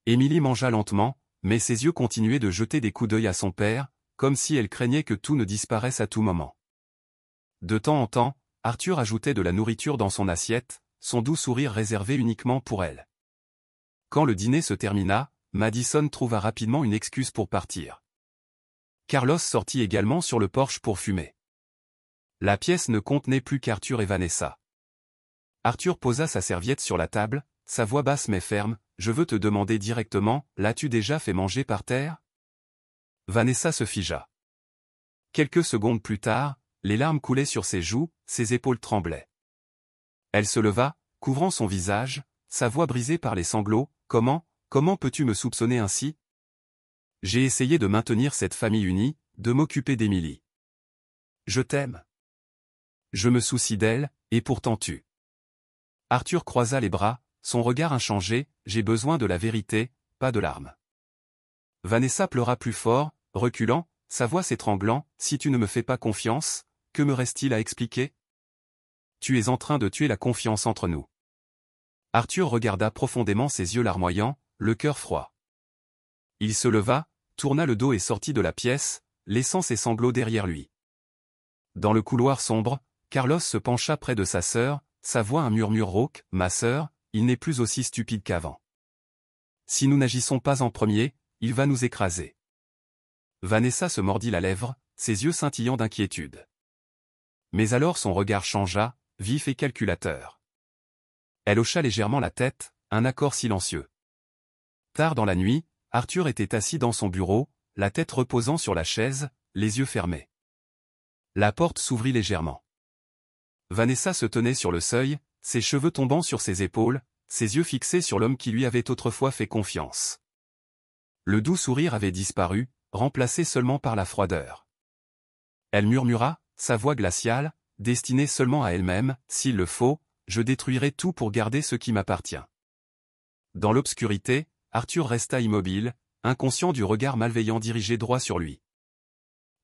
Émilie mangea lentement, mais ses yeux continuaient de jeter des coups d'œil à son père, comme si elle craignait que tout ne disparaisse à tout moment. De temps en temps, Arthur ajoutait de la nourriture dans son assiette, son doux sourire réservé uniquement pour elle. Quand le dîner se termina, Madison trouva rapidement une excuse pour partir. Carlos sortit également sur le porche pour fumer. La pièce ne contenait plus qu'Arthur et Vanessa. Arthur posa sa serviette sur la table, sa voix basse mais ferme, « Je veux te demander directement, l'as-tu déjà fait manger par terre ?» Vanessa se figea. Quelques secondes plus tard, les larmes coulaient sur ses joues, ses épaules tremblaient. Elle se leva, couvrant son visage, sa voix brisée par les sanglots, « Comment peux-tu me soupçonner ainsi ? J'ai essayé de maintenir cette famille unie, de m'occuper d'Émilie. Je t'aime. Je me soucie d'elle, et pourtant tu. » Arthur croisa les bras, son regard inchangé, « J'ai besoin de la vérité, pas de larmes. » Vanessa pleura plus fort, reculant, sa voix s'étranglant, « Si tu ne me fais pas confiance, que me reste-t-il à expliquer ? Tu es en train de tuer la confiance entre nous. » Arthur regarda profondément ses yeux larmoyants, le cœur froid. Il se leva, tourna le dos et sortit de la pièce, laissant ses sanglots derrière lui. Dans le couloir sombre, Carlos se pencha près de sa sœur, sa voix un murmure rauque, « Ma sœur, il n'est plus aussi stupide qu'avant. Si nous n'agissons pas en premier, il va nous écraser. » Vanessa se mordit la lèvre, ses yeux scintillant d'inquiétude. Mais alors son regard changea, vif et calculateur. Elle hocha légèrement la tête, un accord silencieux. Tard dans la nuit, Arthur était assis dans son bureau, la tête reposant sur la chaise, les yeux fermés. La porte s'ouvrit légèrement. Vanessa se tenait sur le seuil, ses cheveux tombant sur ses épaules, ses yeux fixés sur l'homme qui lui avait autrefois fait confiance. Le doux sourire avait disparu, remplacé seulement par la froideur. Elle murmura, sa voix glaciale, destinée seulement à elle-même, « S'il le faut, je détruirai tout pour garder ce qui m'appartient. » Dans l'obscurité, Arthur resta immobile, inconscient du regard malveillant dirigé droit sur lui.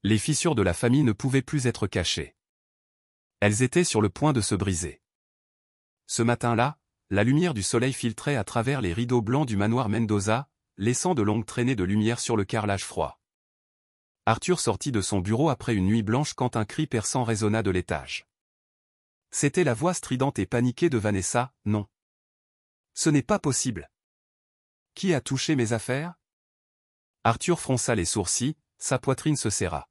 Les fissures de la famille ne pouvaient plus être cachées. Elles étaient sur le point de se briser. Ce matin-là, la lumière du soleil filtrait à travers les rideaux blancs du manoir Mendoza, laissant de longues traînées de lumière sur le carrelage froid. Arthur sortit de son bureau après une nuit blanche quand un cri perçant résonna de l'étage. C'était la voix stridente et paniquée de Vanessa, « Non. Ce n'est pas possible. Qui a touché mes affaires ?» Arthur fronça les sourcils, sa poitrine se serra.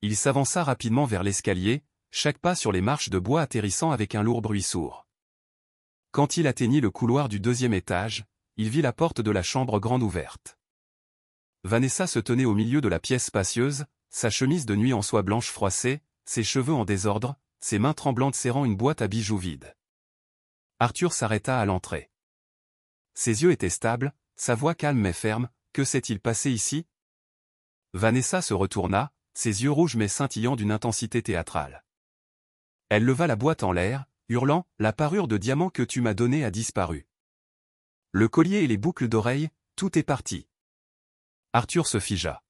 Il s'avança rapidement vers l'escalier, chaque pas sur les marches de bois atterrissant avec un lourd bruit sourd. Quand il atteignit le couloir du deuxième étage, il vit la porte de la chambre grande ouverte. Vanessa se tenait au milieu de la pièce spacieuse, sa chemise de nuit en soie blanche froissée, ses cheveux en désordre, ses mains tremblantes serrant une boîte à bijoux vide. Arthur s'arrêta à l'entrée. Ses yeux étaient stables, sa voix calme mais ferme, « Que s'est-il passé ici ?» Vanessa se retourna, ses yeux rouges mais scintillants d'une intensité théâtrale. Elle leva la boîte en l'air, hurlant, « La parure de diamant que tu m'as donnée a disparu. Le collier et les boucles d'oreilles, tout est parti. » Arthur se figea.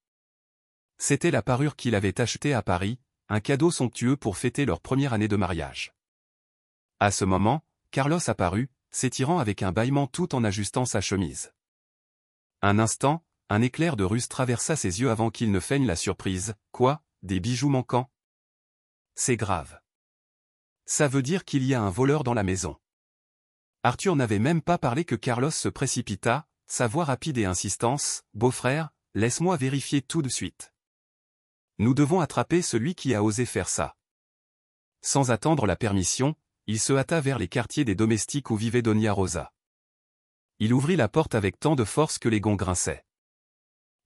C'était la parure qu'il avait achetée à Paris, un cadeau somptueux pour fêter leur première année de mariage. À ce moment, Carlos apparut, s'étirant avec un bâillement tout en ajustant sa chemise. Un instant, un éclair de ruse traversa ses yeux avant qu'il ne feigne la surprise. « Quoi, des bijoux manquants ? C'est grave. Ça veut dire qu'il y a un voleur dans la maison. » Arthur n'avait même pas parlé que Carlos se précipita, sa voix rapide et insistance, « Beau-frère, laisse-moi vérifier tout de suite. Nous devons attraper celui qui a osé faire ça. » Sans attendre la permission, il se hâta vers les quartiers des domestiques où vivait Doña Rosa. Il ouvrit la porte avec tant de force que les gonds grinçaient.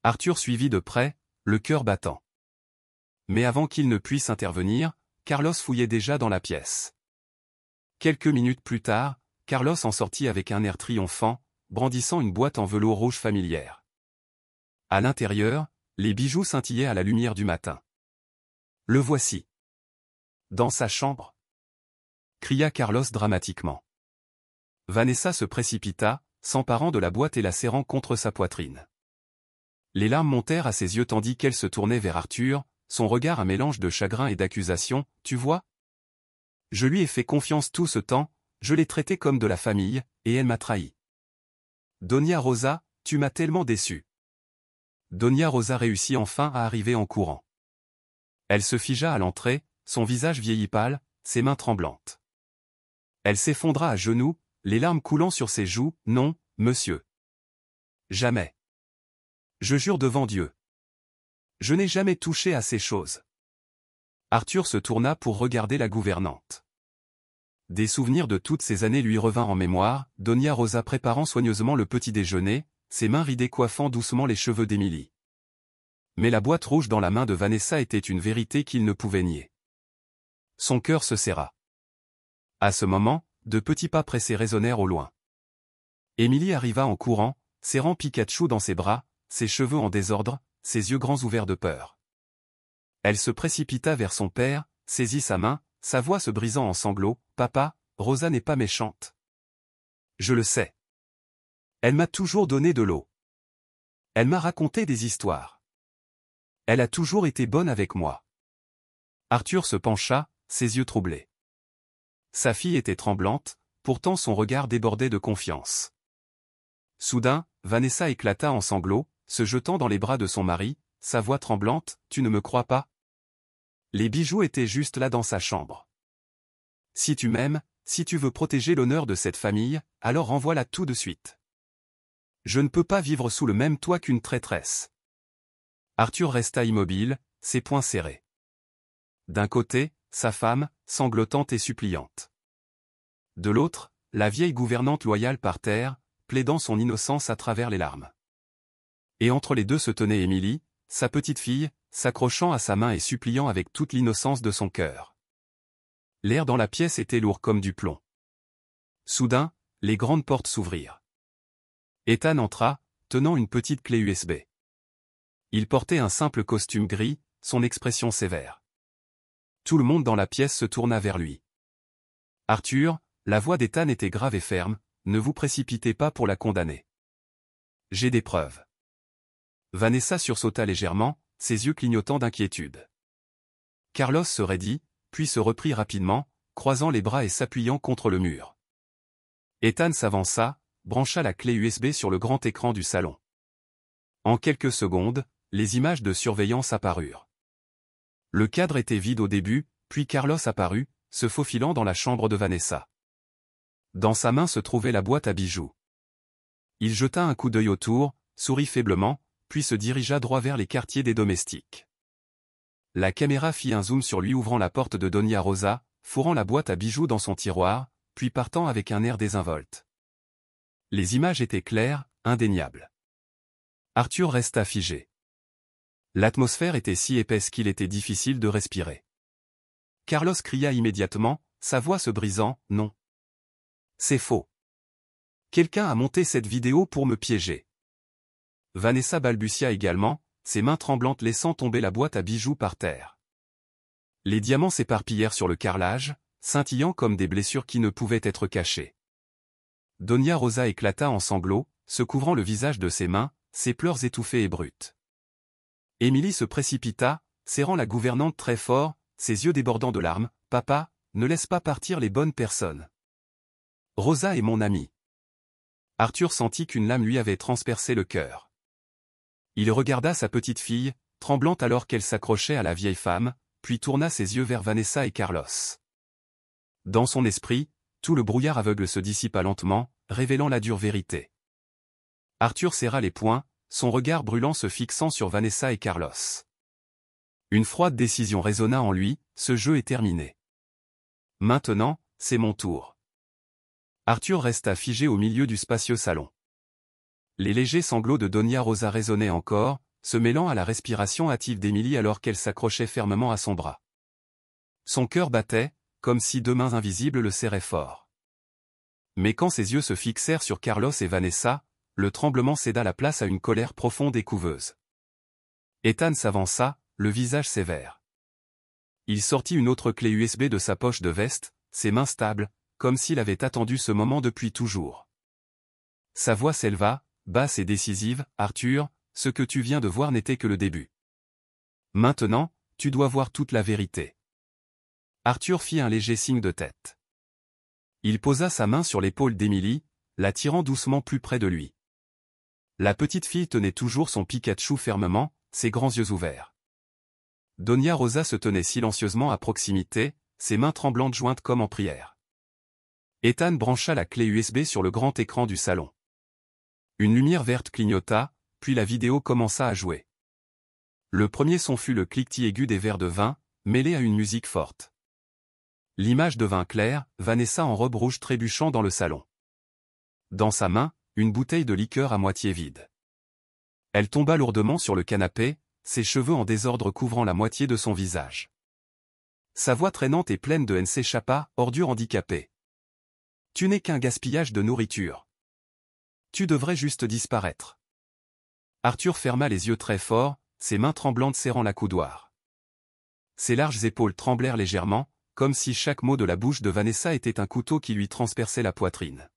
Arthur suivit de près, le cœur battant. Mais avant qu'il ne puisse intervenir, Carlos fouillait déjà dans la pièce. Quelques minutes plus tard, Carlos en sortit avec un air triomphant, brandissant une boîte en velours rouge familière. À l'intérieur, les bijoux scintillaient à la lumière du matin. « Le voici. Dans sa chambre !» cria Carlos dramatiquement. Vanessa se précipita, s'emparant de la boîte et la serrant contre sa poitrine. Les larmes montèrent à ses yeux tandis qu'elle se tournait vers Arthur, son regard un mélange de chagrin et d'accusation. « Tu vois ? Je lui ai fait confiance tout ce temps, je l'ai traitée comme de la famille, et elle m'a trahi. Doña Rosa, tu m'as tellement déçu. » Doña Rosa réussit enfin à arriver en courant. Elle se figea à l'entrée, son visage vieilli pâle, ses mains tremblantes. Elle s'effondra à genoux, les larmes coulant sur ses joues. « Non, monsieur. Jamais. Je jure devant Dieu. Je n'ai jamais touché à ces choses. » Arthur se tourna pour regarder la gouvernante. Des souvenirs de toutes ces années lui revinrent en mémoire, Doña Rosa préparant soigneusement le petit déjeuner, ses mains ridées coiffant doucement les cheveux d'Émilie. Mais la boîte rouge dans la main de Vanessa était une vérité qu'il ne pouvait nier. Son cœur se serra. À ce moment, de petits pas pressés résonnèrent au loin. Émilie arriva en courant, serrant Pikachu dans ses bras, ses cheveux en désordre, ses yeux grands ouverts de peur. Elle se précipita vers son père, saisit sa main, sa voix se brisant en sanglots. « Papa, Rosa n'est pas méchante. Je le sais. Elle m'a toujours donné de l'eau. Elle m'a raconté des histoires. Elle a toujours été bonne avec moi. » Arthur se pencha, ses yeux troublés. Sa fille était tremblante, pourtant son regard débordait de confiance. Soudain, Vanessa éclata en sanglots, se jetant dans les bras de son mari, sa voix tremblante. « Tu ne me crois pas ? Les bijoux étaient juste là dans sa chambre. Si tu m'aimes, si tu veux protéger l'honneur de cette famille, alors renvoie-la tout de suite. Je ne peux pas vivre sous le même toit qu'une traîtresse. » Arthur resta immobile, ses poings serrés. D'un côté, sa femme, sanglotante et suppliante. De l'autre, la vieille gouvernante loyale par terre, plaidant son innocence à travers les larmes. Et entre les deux se tenait Émilie, sa petite fille, s'accrochant à sa main et suppliant avec toute l'innocence de son cœur. L'air dans la pièce était lourd comme du plomb. Soudain, les grandes portes s'ouvrirent. Ethan entra, tenant une petite clé USB. Il portait un simple costume gris, son expression sévère. Tout le monde dans la pièce se tourna vers lui. « Arthur », la voix d'Ethan était grave et ferme, « ne vous précipitez pas pour la condamner. J'ai des preuves. » Vanessa sursauta légèrement, ses yeux clignotant d'inquiétude. Carlos se raidit, puis se reprit rapidement, croisant les bras et s'appuyant contre le mur. Ethan s'avança, brancha la clé USB sur le grand écran du salon. En quelques secondes, les images de surveillance apparurent. Le cadre était vide au début, puis Carlos apparut, se faufilant dans la chambre de Vanessa. Dans sa main se trouvait la boîte à bijoux. Il jeta un coup d'œil autour, sourit faiblement, puis se dirigea droit vers les quartiers des domestiques. La caméra fit un zoom sur lui ouvrant la porte de Doña Rosa, fourrant la boîte à bijoux dans son tiroir, puis partant avec un air désinvolte. Les images étaient claires, indéniables. Arthur resta figé. L'atmosphère était si épaisse qu'il était difficile de respirer. Carlos cria immédiatement, sa voix se brisant, « Non. C'est faux. Quelqu'un a monté cette vidéo pour me piéger. » Vanessa balbutia également, ses mains tremblantes laissant tomber la boîte à bijoux par terre. Les diamants s'éparpillèrent sur le carrelage, scintillant comme des blessures qui ne pouvaient être cachées. Doña Rosa éclata en sanglots, se couvrant le visage de ses mains, ses pleurs étouffés et brutes. Émilie se précipita, serrant la gouvernante très fort, ses yeux débordant de larmes. « Papa, ne laisse pas partir les bonnes personnes. Rosa est mon amie. » Arthur sentit qu'une lame lui avait transpercé le cœur. Il regarda sa petite fille, tremblante alors qu'elle s'accrochait à la vieille femme, puis tourna ses yeux vers Vanessa et Carlos. Dans son esprit, tout le brouillard aveugle se dissipa lentement, révélant la dure vérité. Arthur serra les poings, son regard brûlant se fixant sur Vanessa et Carlos. Une froide décision résonna en lui, ce jeu est terminé. Maintenant, c'est mon tour. Arthur resta figé au milieu du spacieux salon. Les légers sanglots de Doña Rosa résonnaient encore, se mêlant à la respiration hâtive d'Émilie alors qu'elle s'accrochait fermement à son bras. Son cœur battait, comme si deux mains invisibles le serraient fort. Mais quand ses yeux se fixèrent sur Carlos et Vanessa, le tremblement céda la place à une colère profonde et couveuse. Ethan s'avança, le visage sévère. Il sortit une autre clé USB de sa poche de veste, ses mains stables, comme s'il avait attendu ce moment depuis toujours. Sa voix s'éleva, basse et décisive. « Arthur, ce que tu viens de voir n'était que le début. Maintenant, tu dois voir toute la vérité. » Arthur fit un léger signe de tête. Il posa sa main sur l'épaule d'Emily, la tirant doucement plus près de lui. La petite fille tenait toujours son Pikachu fermement, ses grands yeux ouverts. Donia Rosa se tenait silencieusement à proximité, ses mains tremblantes jointes comme en prière. Ethan brancha la clé USB sur le grand écran du salon. Une lumière verte clignota, puis la vidéo commença à jouer. Le premier son fut le cliquetis aigu des verres de vin, mêlé à une musique forte. L'image devint claire, Vanessa en robe rouge trébuchant dans le salon. Dans sa main, une bouteille de liqueur à moitié vide. Elle tomba lourdement sur le canapé, ses cheveux en désordre couvrant la moitié de son visage. Sa voix traînante et pleine de haine s'échappa, ordure handicapée. « Tu n'es qu'un gaspillage de nourriture. Tu devrais juste disparaître. » Arthur ferma les yeux très fort, ses mains tremblantes serrant la coudoir. Ses larges épaules tremblèrent légèrement, comme si chaque mot de la bouche de Vanessa était un couteau qui lui transperçait la poitrine.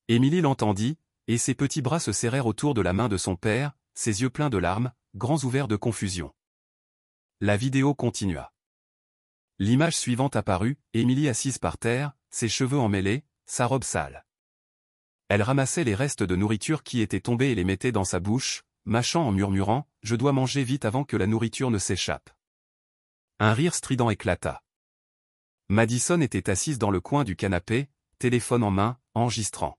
Émilie l'entendit, et ses petits bras se serrèrent autour de la main de son père, ses yeux pleins de larmes, grands ouverts de confusion. La vidéo continua. L'image suivante apparut, Émilie assise par terre, ses cheveux emmêlés, sa robe sale. Elle ramassait les restes de nourriture qui étaient tombés et les mettait dans sa bouche, mâchant en murmurant « Je dois manger vite avant que la nourriture ne s'échappe. » Un rire strident éclata. Madison était assise dans le coin du canapé, téléphone en main, enregistrant.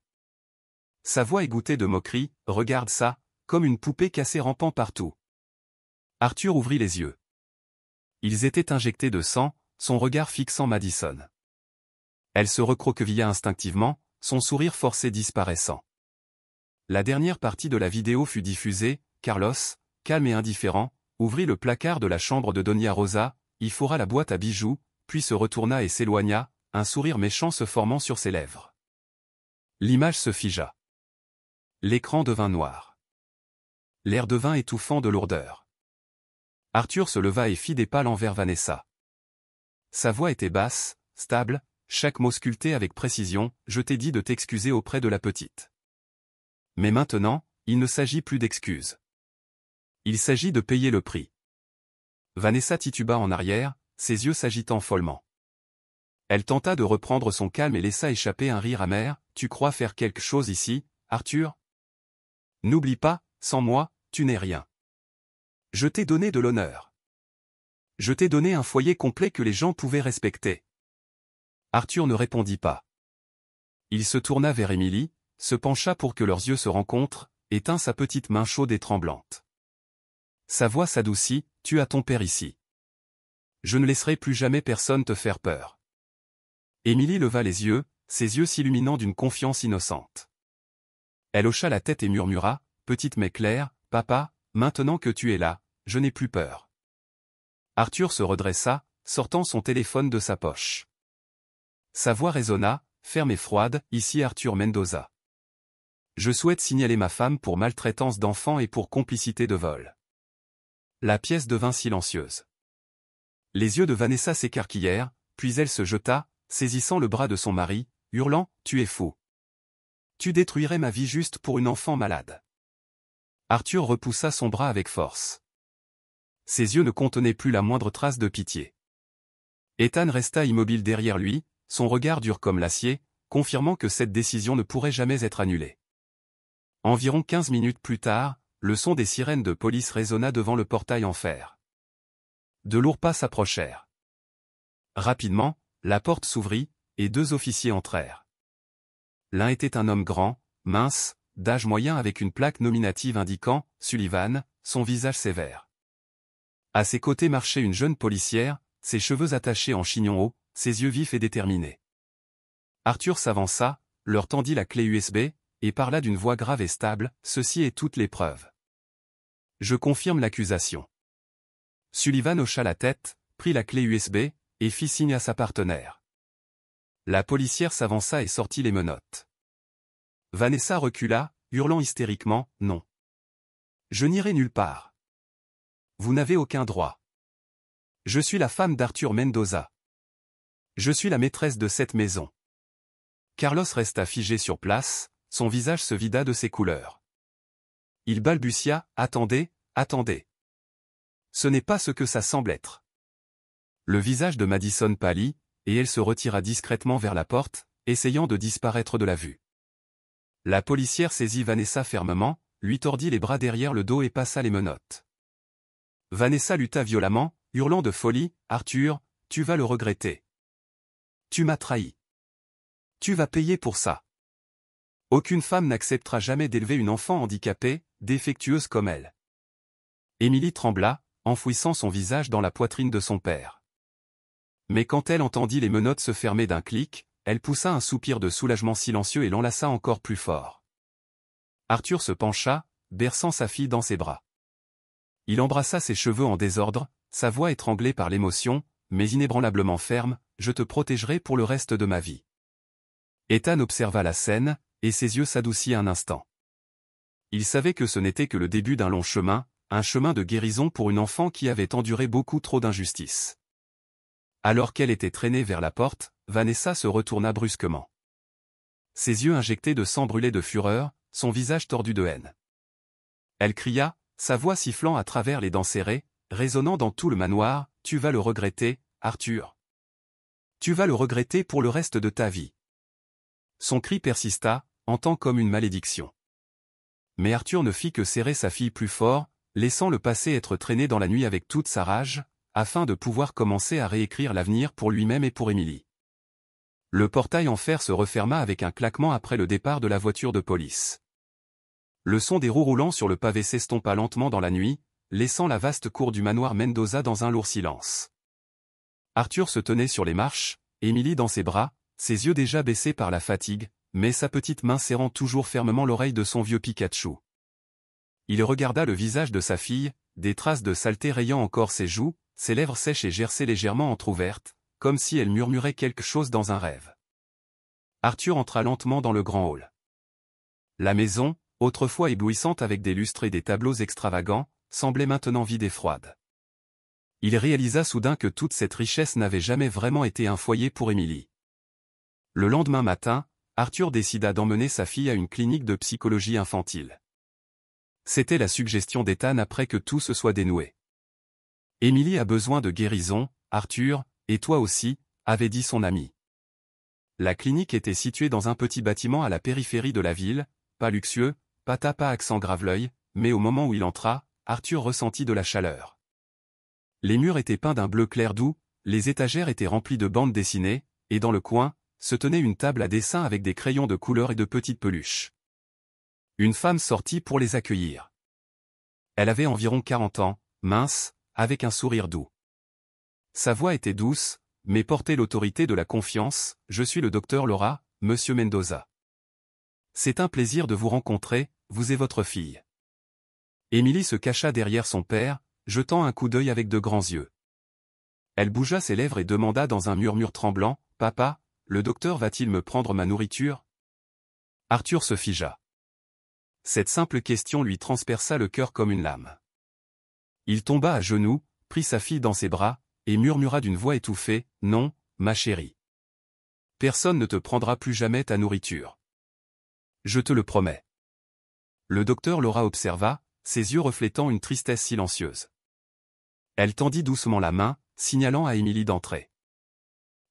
Sa voix égoutée de moquerie, « Regarde ça, comme une poupée cassée rampant partout. » Arthur ouvrit les yeux. Ils étaient injectés de sang, son regard fixant Madison. Elle se recroquevilla instinctivement, son sourire forcé disparaissant. La dernière partie de la vidéo fut diffusée, Carlos, calme et indifférent, ouvrit le placard de la chambre de Donia Rosa, y fourra la boîte à bijoux, puis se retourna et s'éloigna, un sourire méchant se formant sur ses lèvres. L'image se figea. L'écran devint noir. L'air devint étouffant de lourdeur. Arthur se leva et fit des pas envers Vanessa. Sa voix était basse, stable, chaque mot sculpté avec précision, « Je t'ai dit de t'excuser auprès de la petite. Mais maintenant, il ne s'agit plus d'excuses. Il s'agit de payer le prix. » Vanessa tituba en arrière, ses yeux s'agitant follement. Elle tenta de reprendre son calme et laissa échapper un rire amer. « Tu crois faire quelque chose ici, Arthur? N'oublie pas, sans moi, tu n'es rien. Je t'ai donné de l'honneur. Je t'ai donné un foyer complet que les gens pouvaient respecter. » Arthur ne répondit pas. Il se tourna vers Émilie, se pencha pour que leurs yeux se rencontrent, et tint sa petite main chaude et tremblante. Sa voix s'adoucit, « Tu as ton père ici. Je ne laisserai plus jamais personne te faire peur. » Émilie leva les yeux, ses yeux s'illuminant d'une confiance innocente. Elle hocha la tête et murmura, « Petite mais claire, papa, maintenant que tu es là, je n'ai plus peur. » Arthur se redressa, sortant son téléphone de sa poche. Sa voix résonna, ferme et froide, « Ici Arthur Mendoza. Je souhaite signaler ma femme pour maltraitance d'enfants et pour complicité de vol. » La pièce devint silencieuse. Les yeux de Vanessa s'écarquillèrent, puis elle se jeta, saisissant le bras de son mari, hurlant, « Tu es fou. Tu détruirais ma vie juste pour une enfant malade. » Arthur repoussa son bras avec force. Ses yeux ne contenaient plus la moindre trace de pitié. Ethan resta immobile derrière lui, son regard dur comme l'acier, confirmant que cette décision ne pourrait jamais être annulée. Environ 15 minutes plus tard, le son des sirènes de police résonna devant le portail en fer. De lourds pas s'approchèrent. Rapidement, la porte s'ouvrit, et 2 officiers entrèrent. L'un était un homme grand, mince, d'âge moyen avec une plaque nominative indiquant « Sullivan », son visage sévère. À ses côtés marchait une jeune policière, ses cheveux attachés en chignon haut, ses yeux vifs et déterminés. Arthur s'avança, leur tendit la clé USB, et parla d'une voix grave et stable, « Ceci est toute l'épreuve. Je confirme l'accusation. » Sullivan hocha la tête, prit la clé USB, et fit signe à sa partenaire. La policière s'avança et sortit les menottes. Vanessa recula, hurlant hystériquement, « Non. Je n'irai nulle part. Vous n'avez aucun droit. Je suis la femme d'Arthur Mendoza. Je suis la maîtresse de cette maison. » Carlos resta figé sur place, son visage se vida de ses couleurs. Il balbutia, « Attendez, attendez. Ce n'est pas ce que ça semble être. » Le visage de Madison pâlit, et elle se retira discrètement vers la porte, essayant de disparaître de la vue. La policière saisit Vanessa fermement, lui tordit les bras derrière le dos et passa les menottes. Vanessa lutta violemment, hurlant de folie, « Arthur, tu vas le regretter. Tu m'as trahi. Tu vas payer pour ça. Aucune femme n'acceptera jamais d'élever une enfant handicapée, défectueuse comme elle. » Émilie trembla, enfouissant son visage dans la poitrine de son père. Mais quand elle entendit les menottes se fermer d'un clic, elle poussa un soupir de soulagement silencieux et l'enlaça encore plus fort. Arthur se pencha, berçant sa fille dans ses bras. Il embrassa ses cheveux en désordre, sa voix étranglée par l'émotion, mais inébranlablement ferme, « Je te protégerai pour le reste de ma vie. » Ethan observa la scène, et ses yeux s'adoucirent un instant. Il savait que ce n'était que le début d'un long chemin, un chemin de guérison pour une enfant qui avait enduré beaucoup trop d'injustices. Alors qu'elle était traînée vers la porte, Vanessa se retourna brusquement. Ses yeux injectés de sang brûlaient de fureur, son visage tordu de haine. Elle cria, sa voix sifflant à travers les dents serrées, résonnant dans tout le manoir, « Tu vas le regretter, Arthur. Tu vas le regretter pour le reste de ta vie. » Son cri persista, entend comme une malédiction. Mais Arthur ne fit que serrer sa fille plus fort, laissant le passé être traîné dans la nuit avec toute sa rage, afin de pouvoir commencer à réécrire l'avenir pour lui-même et pour Émilie. Le portail en fer se referma avec un claquement après le départ de la voiture de police. Le son des roues roulant sur le pavé s'estompa lentement dans la nuit, laissant la vaste cour du manoir Mendoza dans un lourd silence. Arthur se tenait sur les marches, Émilie dans ses bras, ses yeux déjà baissés par la fatigue, mais sa petite main serrant toujours fermement l'oreille de son vieux Pikachu. Il regarda le visage de sa fille, des traces de saleté rayant encore ses joues, ses lèvres sèches et gercées légèrement entr'ouvertes, comme si elle murmurait quelque chose dans un rêve. Arthur entra lentement dans le grand hall. La maison, autrefois éblouissante avec des lustres et des tableaux extravagants, semblait maintenant vide et froide. Il réalisa soudain que toute cette richesse n'avait jamais vraiment été un foyer pour Émilie. Le lendemain matin, Arthur décida d'emmener sa fille à une clinique de psychologie infantile. C'était la suggestion d'Ethan après que tout se soit dénoué. Émilie a besoin de guérison, Arthur, et toi aussi, avait dit son ami. La clinique était située dans un petit bâtiment à la périphérie de la ville, pas luxueux, pas accent grave-l'œil, mais au moment où il entra, Arthur ressentit de la chaleur. Les murs étaient peints d'un bleu clair doux, les étagères étaient remplies de bandes dessinées, et dans le coin, se tenait une table à dessin avec des crayons de couleur et de petites peluches. Une femme sortit pour les accueillir. Elle avait environ 40 ans, mince, avec un sourire doux. Sa voix était douce, mais portait l'autorité de la confiance, « Je suis le docteur Laura, monsieur Mendoza. C'est un plaisir de vous rencontrer, vous et votre fille. » Émilie se cacha derrière son père, jetant un coup d'œil avec de grands yeux. Elle bougea ses lèvres et demanda dans un murmure tremblant, « Papa, le docteur va-t-il me prendre ma nourriture ?» Arthur se figea. Cette simple question lui transperça le cœur comme une lame. Il tomba à genoux, prit sa fille dans ses bras, et murmura d'une voix étouffée, « Non, ma chérie. Personne ne te prendra plus jamais ta nourriture. Je te le promets. » Le docteur Laura observa, ses yeux reflétant une tristesse silencieuse. Elle tendit doucement la main, signalant à Émilie d'entrer.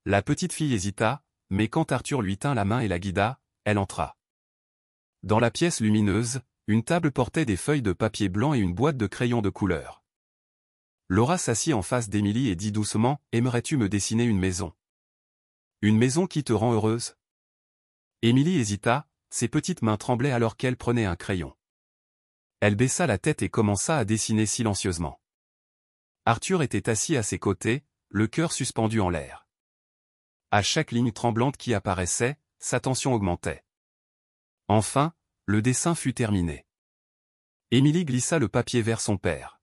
La petite fille hésita, mais quand Arthur lui tint la main et la guida, elle entra. Dans la pièce lumineuse, une table portait des feuilles de papier blanc et une boîte de crayons de couleur. Laura s'assit en face d'Émilie et dit doucement, « Aimerais-tu me dessiner une maison? Une maison qui te rend heureuse ?» Émilie hésita, ses petites mains tremblaient alors qu'elle prenait un crayon. Elle baissa la tête et commença à dessiner silencieusement. Arthur était assis à ses côtés, le cœur suspendu en l'air. À chaque ligne tremblante qui apparaissait, sa tension augmentait. Enfin, le dessin fut terminé. Émilie glissa le papier vers son père.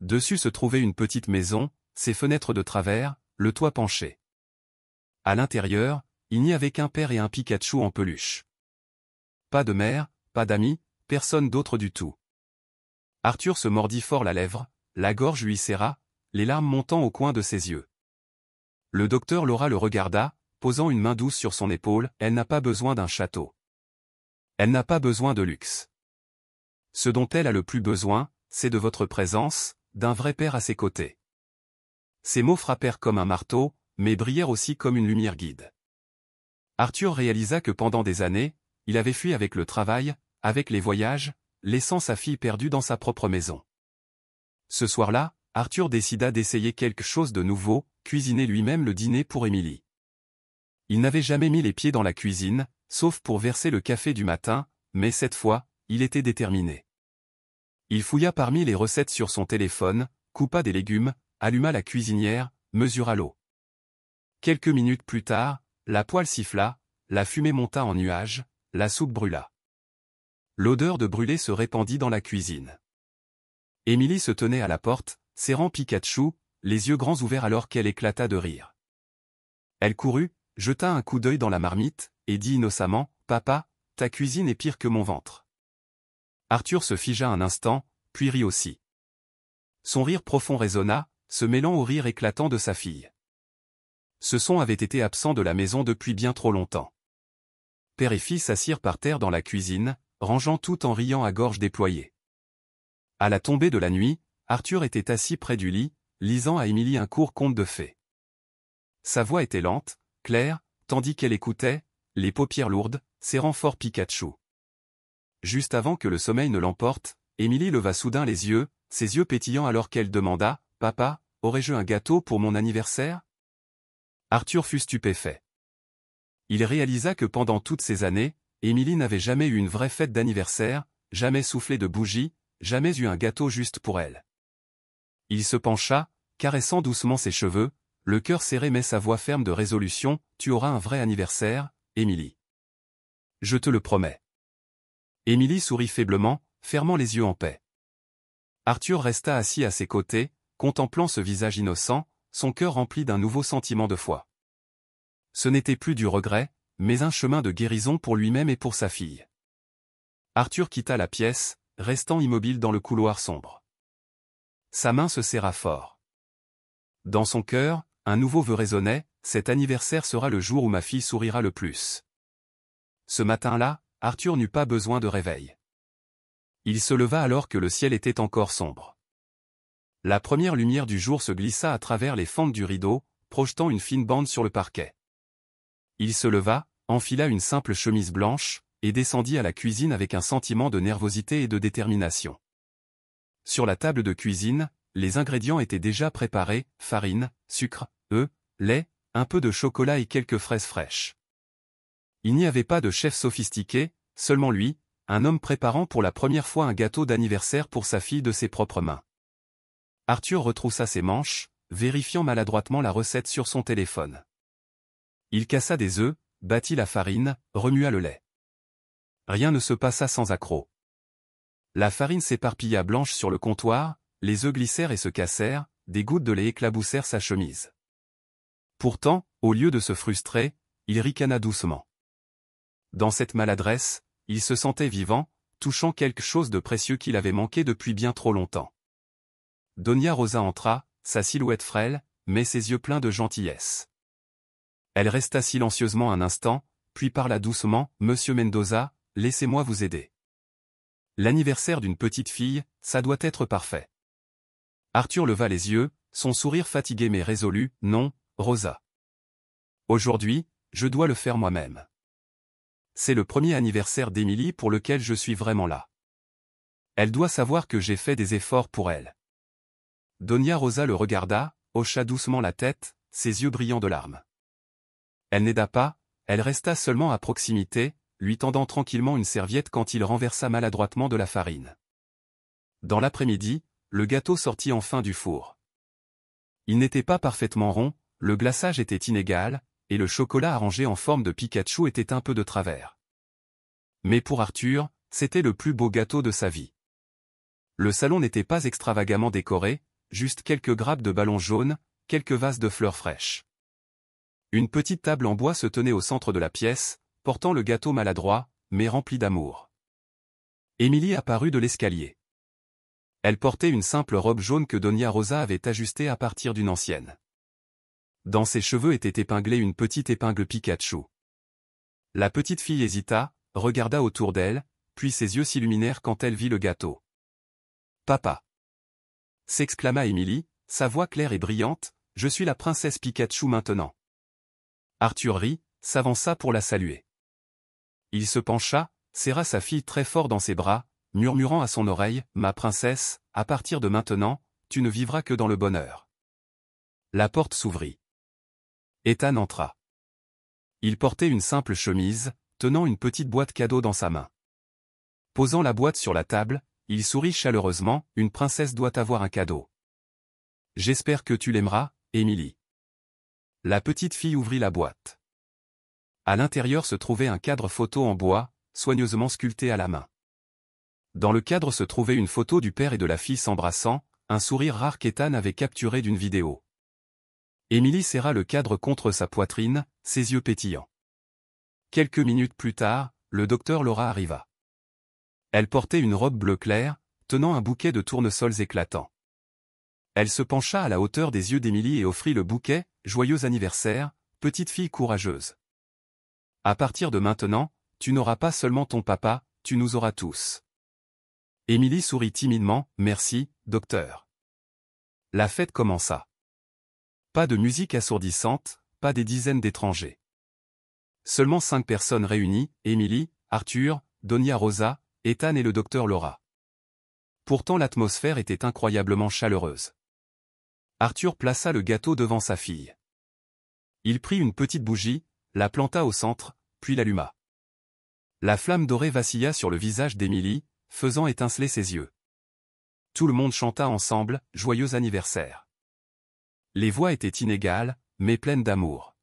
Dessus se trouvait une petite maison, ses fenêtres de travers, le toit penché. À l'intérieur, il n'y avait qu'un père et un Pikachu en peluche. Pas de mère, pas d'amis, personne d'autre du tout. Arthur se mordit fort la lèvre, la gorge lui serra, les larmes montant au coin de ses yeux. Le docteur Laura le regarda, posant une main douce sur son épaule, « Elle n'a pas besoin d'un château. Elle n'a pas besoin de luxe. Ce dont elle a le plus besoin, c'est de votre présence, d'un vrai père à ses côtés. » Ces mots frappèrent comme un marteau, mais brillèrent aussi comme une lumière guide. Arthur réalisa que pendant des années, il avait fui avec le travail, avec les voyages, laissant sa fille perdue dans sa propre maison. Ce soir-là, Arthur décida d'essayer quelque chose de nouveau, cuisiner lui-même le dîner pour Émilie. Il n'avait jamais mis les pieds dans la cuisine, sauf pour verser le café du matin, mais cette fois, il était déterminé. Il fouilla parmi les recettes sur son téléphone, coupa des légumes, alluma la cuisinière, mesura l'eau. Quelques minutes plus tard, la poêle siffla, la fumée monta en nuages, la soupe brûla. L'odeur de brûlé se répandit dans la cuisine. Émilie se tenait à la porte, serrant Pikachu, les yeux grands ouverts alors qu'elle éclata de rire. Elle courut, jeta un coup d'œil dans la marmite, et dit innocemment, « Papa, ta cuisine est pire que mon ventre. » Arthur se figea un instant, puis rit aussi. Son rire profond résonna, se mêlant au rire éclatant de sa fille. Ce son avait été absent de la maison depuis bien trop longtemps. Père et fille s'assirent par terre dans la cuisine, rangeant tout en riant à gorge déployée. À la tombée de la nuit, Arthur était assis près du lit, lisant à Émilie un court conte de fées. Sa voix était lente, claire, tandis qu'elle écoutait, les paupières lourdes, serrant fort Pikachu. Juste avant que le sommeil ne l'emporte, Émilie leva soudain les yeux, ses yeux pétillants alors qu'elle demanda, « Papa, aurais-je un gâteau pour mon anniversaire ?» Arthur fut stupéfait. Il réalisa que pendant toutes ces années, Émilie n'avait jamais eu une vraie fête d'anniversaire, jamais soufflé de bougies, jamais eu un gâteau juste pour elle. Il se pencha, caressant doucement ses cheveux, le cœur serré mais sa voix ferme de résolution, « Tu auras un vrai anniversaire, Émilie. Je te le promets. » Émilie sourit faiblement, fermant les yeux en paix. Arthur resta assis à ses côtés, contemplant ce visage innocent, son cœur rempli d'un nouveau sentiment de foi. Ce n'était plus du regret, mais un chemin de guérison pour lui-même et pour sa fille. Arthur quitta la pièce, restant immobile dans le couloir sombre. Sa main se serra fort. Dans son cœur, un nouveau vœu résonnait, « Cet anniversaire sera le jour où ma fille sourira le plus. » Ce matin-là, Arthur n'eut pas besoin de réveil. Il se leva alors que le ciel était encore sombre. La première lumière du jour se glissa à travers les fentes du rideau, projetant une fine bande sur le parquet. Il se leva, enfila une simple chemise blanche, et descendit à la cuisine avec un sentiment de nervosité et de détermination. Sur la table de cuisine, les ingrédients étaient déjà préparés, farine, sucre, œufs, lait, un peu de chocolat et quelques fraises fraîches. Il n'y avait pas de chef sophistiqué, seulement lui, un homme préparant pour la première fois un gâteau d'anniversaire pour sa fille de ses propres mains. Arthur retroussa ses manches, vérifiant maladroitement la recette sur son téléphone. Il cassa des œufs, battit la farine, remua le lait. Rien ne se passa sans accroc. La farine s'éparpilla blanche sur le comptoir, les œufs glissèrent et se cassèrent, des gouttes de lait éclaboussèrent sa chemise. Pourtant, au lieu de se frustrer, il ricana doucement. Dans cette maladresse, il se sentait vivant, touchant quelque chose de précieux qu'il avait manqué depuis bien trop longtemps. Donia Rosa entra, sa silhouette frêle, mais ses yeux pleins de gentillesse. Elle resta silencieusement un instant, puis parla doucement, « Monsieur Mendoza, laissez-moi vous aider. L'anniversaire d'une petite fille, ça doit être parfait. » Arthur leva les yeux, son sourire fatigué mais résolu, « Non, Rosa. Aujourd'hui, je dois le faire moi-même. C'est le premier anniversaire d'Émilie pour lequel je suis vraiment là. Elle doit savoir que j'ai fait des efforts pour elle. » Donia Rosa le regarda, hocha doucement la tête, ses yeux brillants de larmes. Elle n'aida pas, elle resta seulement à proximité, lui tendant tranquillement une serviette quand il renversa maladroitement de la farine. Dans l'après-midi, le gâteau sortit enfin du four. Il n'était pas parfaitement rond, le glaçage était inégal, et le chocolat arrangé en forme de Pikachu était un peu de travers. Mais pour Arthur, c'était le plus beau gâteau de sa vie. Le salon n'était pas extravagamment décoré, juste quelques grappes de ballons jaunes, quelques vases de fleurs fraîches. Une petite table en bois se tenait au centre de la pièce, portant le gâteau maladroit, mais rempli d'amour. Émilie apparut de l'escalier. Elle portait une simple robe jaune que Donia Rosa avait ajustée à partir d'une ancienne. Dans ses cheveux était épinglée une petite épingle Pikachu. La petite fille hésita, regarda autour d'elle, puis ses yeux s'illuminèrent quand elle vit le gâteau. « Papa !» s'exclama Émilie, sa voix claire et brillante, « Je suis la princesse Pikachu maintenant. » Arthur rit, s'avança pour la saluer. Il se pencha, serra sa fille très fort dans ses bras, murmurant à son oreille, « Ma princesse, à partir de maintenant, tu ne vivras que dans le bonheur. » La porte s'ouvrit. Ethan entra. Il portait une simple chemise, tenant une petite boîte cadeau dans sa main. Posant la boîte sur la table, il sourit chaleureusement, « Une princesse doit avoir un cadeau. J'espère que tu l'aimeras, Émilie. » La petite fille ouvrit la boîte. À l'intérieur se trouvait un cadre photo en bois, soigneusement sculpté à la main. Dans le cadre se trouvait une photo du père et de la fille s'embrassant, un sourire rare qu'Ethan avait capturé d'une vidéo. Émilie serra le cadre contre sa poitrine, ses yeux pétillants. Quelques minutes plus tard, le docteur Laura arriva. Elle portait une robe bleu clair, tenant un bouquet de tournesols éclatants. Elle se pencha à la hauteur des yeux d'Émilie et offrit le bouquet, « Joyeux anniversaire, petite fille courageuse. À partir de maintenant, tu n'auras pas seulement ton papa, tu nous auras tous. » Émilie sourit timidement, « Merci, docteur. » La fête commença. Pas de musique assourdissante, pas des dizaines d'étrangers. Seulement 5 personnes réunies, Émilie, Arthur, Donia Rosa, Ethan et le docteur Laura. Pourtant l'atmosphère était incroyablement chaleureuse. Arthur plaça le gâteau devant sa fille. Il prit une petite bougie, la planta au centre, puis l'alluma. La flamme dorée vacilla sur le visage d'Émilie, faisant étinceler ses yeux. Tout le monde chanta ensemble, « Joyeux anniversaire ». Les voix étaient inégales, mais pleines d'amour.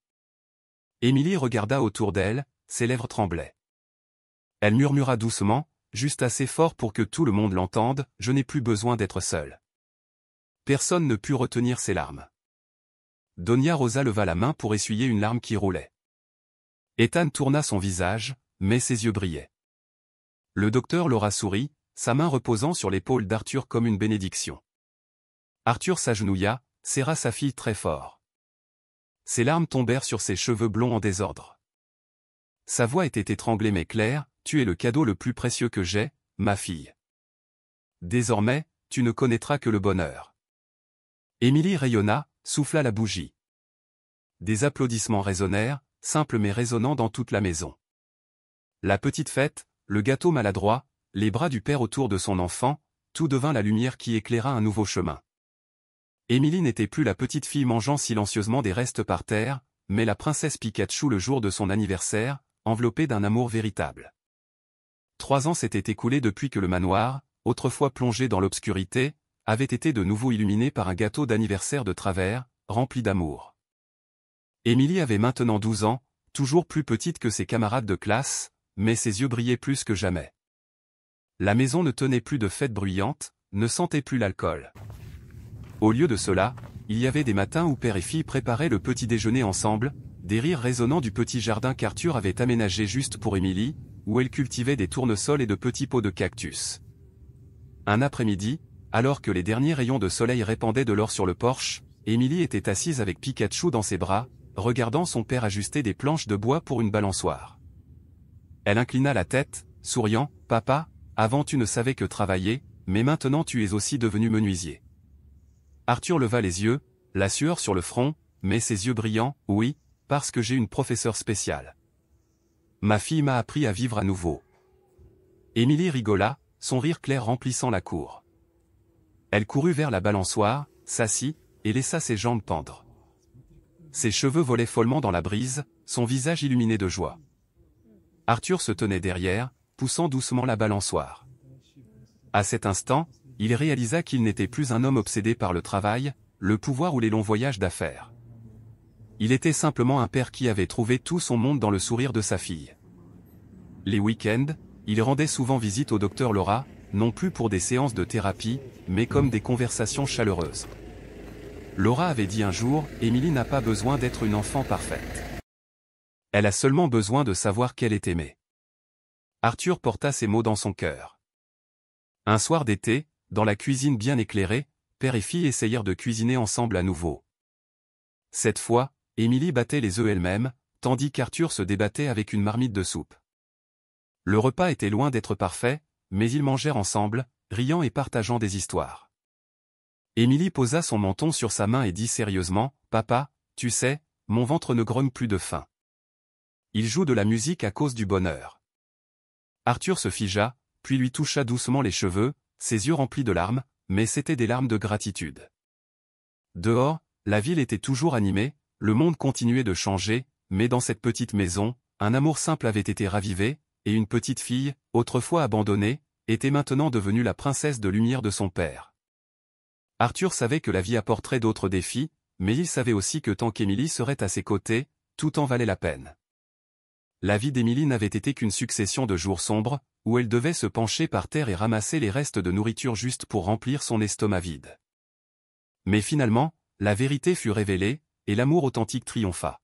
Émilie regarda autour d'elle, ses lèvres tremblaient. Elle murmura doucement, juste assez fort pour que tout le monde l'entende, « Je n'ai plus besoin d'être seule. » Personne ne put retenir ses larmes. Donia Rosa leva la main pour essuyer une larme qui roulait. Ethan tourna son visage, mais ses yeux brillaient. Le docteur Laura sourit, sa main reposant sur l'épaule d'Arthur comme une bénédiction. Arthur s'agenouilla, serra sa fille très fort. Ses larmes tombèrent sur ses cheveux blonds en désordre. Sa voix était étranglée mais claire, « Tu es le cadeau le plus précieux que j'ai, ma fille. Désormais, tu ne connaîtras que le bonheur. » Émilie rayonna, souffla la bougie. Des applaudissements résonnèrent, simples mais résonnants dans toute la maison. La petite fête, le gâteau maladroit, les bras du père autour de son enfant, tout devint la lumière qui éclaira un nouveau chemin. Émilie n'était plus la petite fille mangeant silencieusement des restes par terre, mais la princesse Pikachu le jour de son anniversaire, enveloppée d'un amour véritable. 3 ans s'étaient écoulés depuis que le manoir, autrefois plongé dans l'obscurité, avait été de nouveau illuminé par un gâteau d'anniversaire de travers, rempli d'amour. Émilie avait maintenant 12 ans, toujours plus petite que ses camarades de classe, mais ses yeux brillaient plus que jamais. La maison ne tenait plus de fête bruyante, ne sentait plus l'alcool. Au lieu de cela, il y avait des matins où père et fille préparaient le petit déjeuner ensemble, des rires résonnants du petit jardin qu'Arthur avait aménagé juste pour Émilie, où elle cultivait des tournesols et de petits pots de cactus. Un après-midi, alors que les derniers rayons de soleil répandaient de l'or sur le porche, Émilie était assise avec Pikachu dans ses bras, regardant son père ajuster des planches de bois pour une balançoire. Elle inclina la tête, souriant, « Papa, avant tu ne savais que travailler, mais maintenant tu es aussi devenu menuisier. » Arthur leva les yeux, la sueur sur le front, mais ses yeux brillants, « Oui, parce que j'ai une professeure spéciale. Ma fille m'a appris à vivre à nouveau. » Émilie rigola, son rire clair remplissant la cour. Elle courut vers la balançoire, s'assit, et laissa ses jambes pendre. Ses cheveux volaient follement dans la brise, son visage illuminé de joie. Arthur se tenait derrière, poussant doucement la balançoire. À cet instant, il réalisa qu'il n'était plus un homme obsédé par le travail, le pouvoir ou les longs voyages d'affaires. Il était simplement un père qui avait trouvé tout son monde dans le sourire de sa fille. Les week-ends, il rendait souvent visite au docteur Laura, non plus pour des séances de thérapie, mais comme des conversations chaleureuses. Laura avait dit un jour, « Émilie n'a pas besoin d'être une enfant parfaite. Elle a seulement besoin de savoir qu'elle est aimée. » Arthur porta ces mots dans son cœur. Un soir d'été, dans la cuisine bien éclairée, père et fille essayèrent de cuisiner ensemble à nouveau. Cette fois, Émilie battait les œufs elle-même, tandis qu'Arthur se débattait avec une marmite de soupe. Le repas était loin d'être parfait, mais ils mangèrent ensemble, riant et partageant des histoires. Émilie posa son menton sur sa main et dit sérieusement, « Papa, tu sais, mon ventre ne grogne plus de faim. Il joue de la musique à cause du bonheur. » Arthur se figea, puis lui toucha doucement les cheveux, ses yeux remplis de larmes, mais c'étaient des larmes de gratitude. Dehors, la ville était toujours animée, le monde continuait de changer, mais dans cette petite maison, un amour simple avait été ravivé, et une petite fille, autrefois abandonnée, était maintenant devenue la princesse de lumière de son père. Arthur savait que la vie apporterait d'autres défis, mais il savait aussi que tant qu'Émilie serait à ses côtés, tout en valait la peine. La vie d'Émilie n'avait été qu'une succession de jours sombres, où elle devait se pencher par terre et ramasser les restes de nourriture juste pour remplir son estomac vide. Mais finalement, la vérité fut révélée, et l'amour authentique triompha.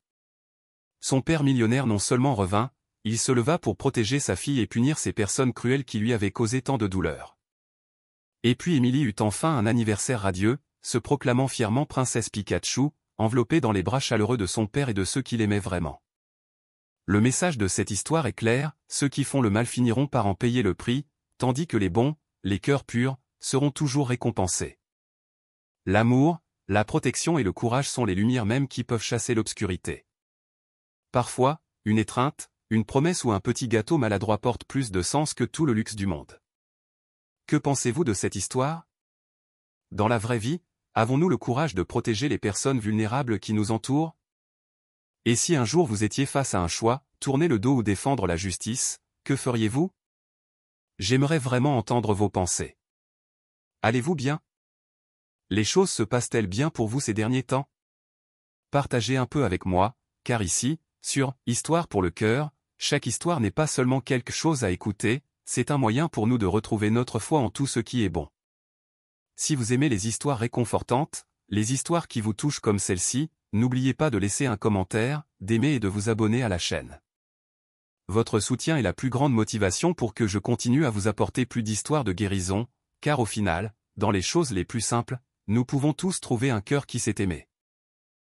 Son père millionnaire non seulement revint, il se leva pour protéger sa fille et punir ces personnes cruelles qui lui avaient causé tant de douleur. Et puis Émilie eut enfin un anniversaire radieux, se proclamant fièrement princesse Pikachu, enveloppée dans les bras chaleureux de son père et de ceux qui l'aimaient vraiment. Le message de cette histoire est clair, ceux qui font le mal finiront par en payer le prix, tandis que les bons, les cœurs purs, seront toujours récompensés. L'amour, la protection et le courage sont les lumières mêmes qui peuvent chasser l'obscurité. Parfois, une étreinte, une promesse ou un petit gâteau maladroit porte plus de sens que tout le luxe du monde. Que pensez-vous de cette histoire? Dans la vraie vie, avons-nous le courage de protéger les personnes vulnérables qui nous entourent? Et si un jour vous étiez face à un choix, tourner le dos ou défendre la justice, que feriez-vous? J'aimerais vraiment entendre vos pensées. Allez-vous bien? Les choses se passent-elles bien pour vous ces derniers temps? Partagez un peu avec moi, car ici, sur « Histoire pour le cœur », chaque histoire n'est pas seulement quelque chose à écouter, c'est un moyen pour nous de retrouver notre foi en tout ce qui est bon. Si vous aimez les histoires réconfortantes, les histoires qui vous touchent comme celle-ci, n'oubliez pas de laisser un commentaire, d'aimer et de vous abonner à la chaîne. Votre soutien est la plus grande motivation pour que je continue à vous apporter plus d'histoires de guérison, car au final, dans les choses les plus simples, nous pouvons tous trouver un cœur qui s'est aimé.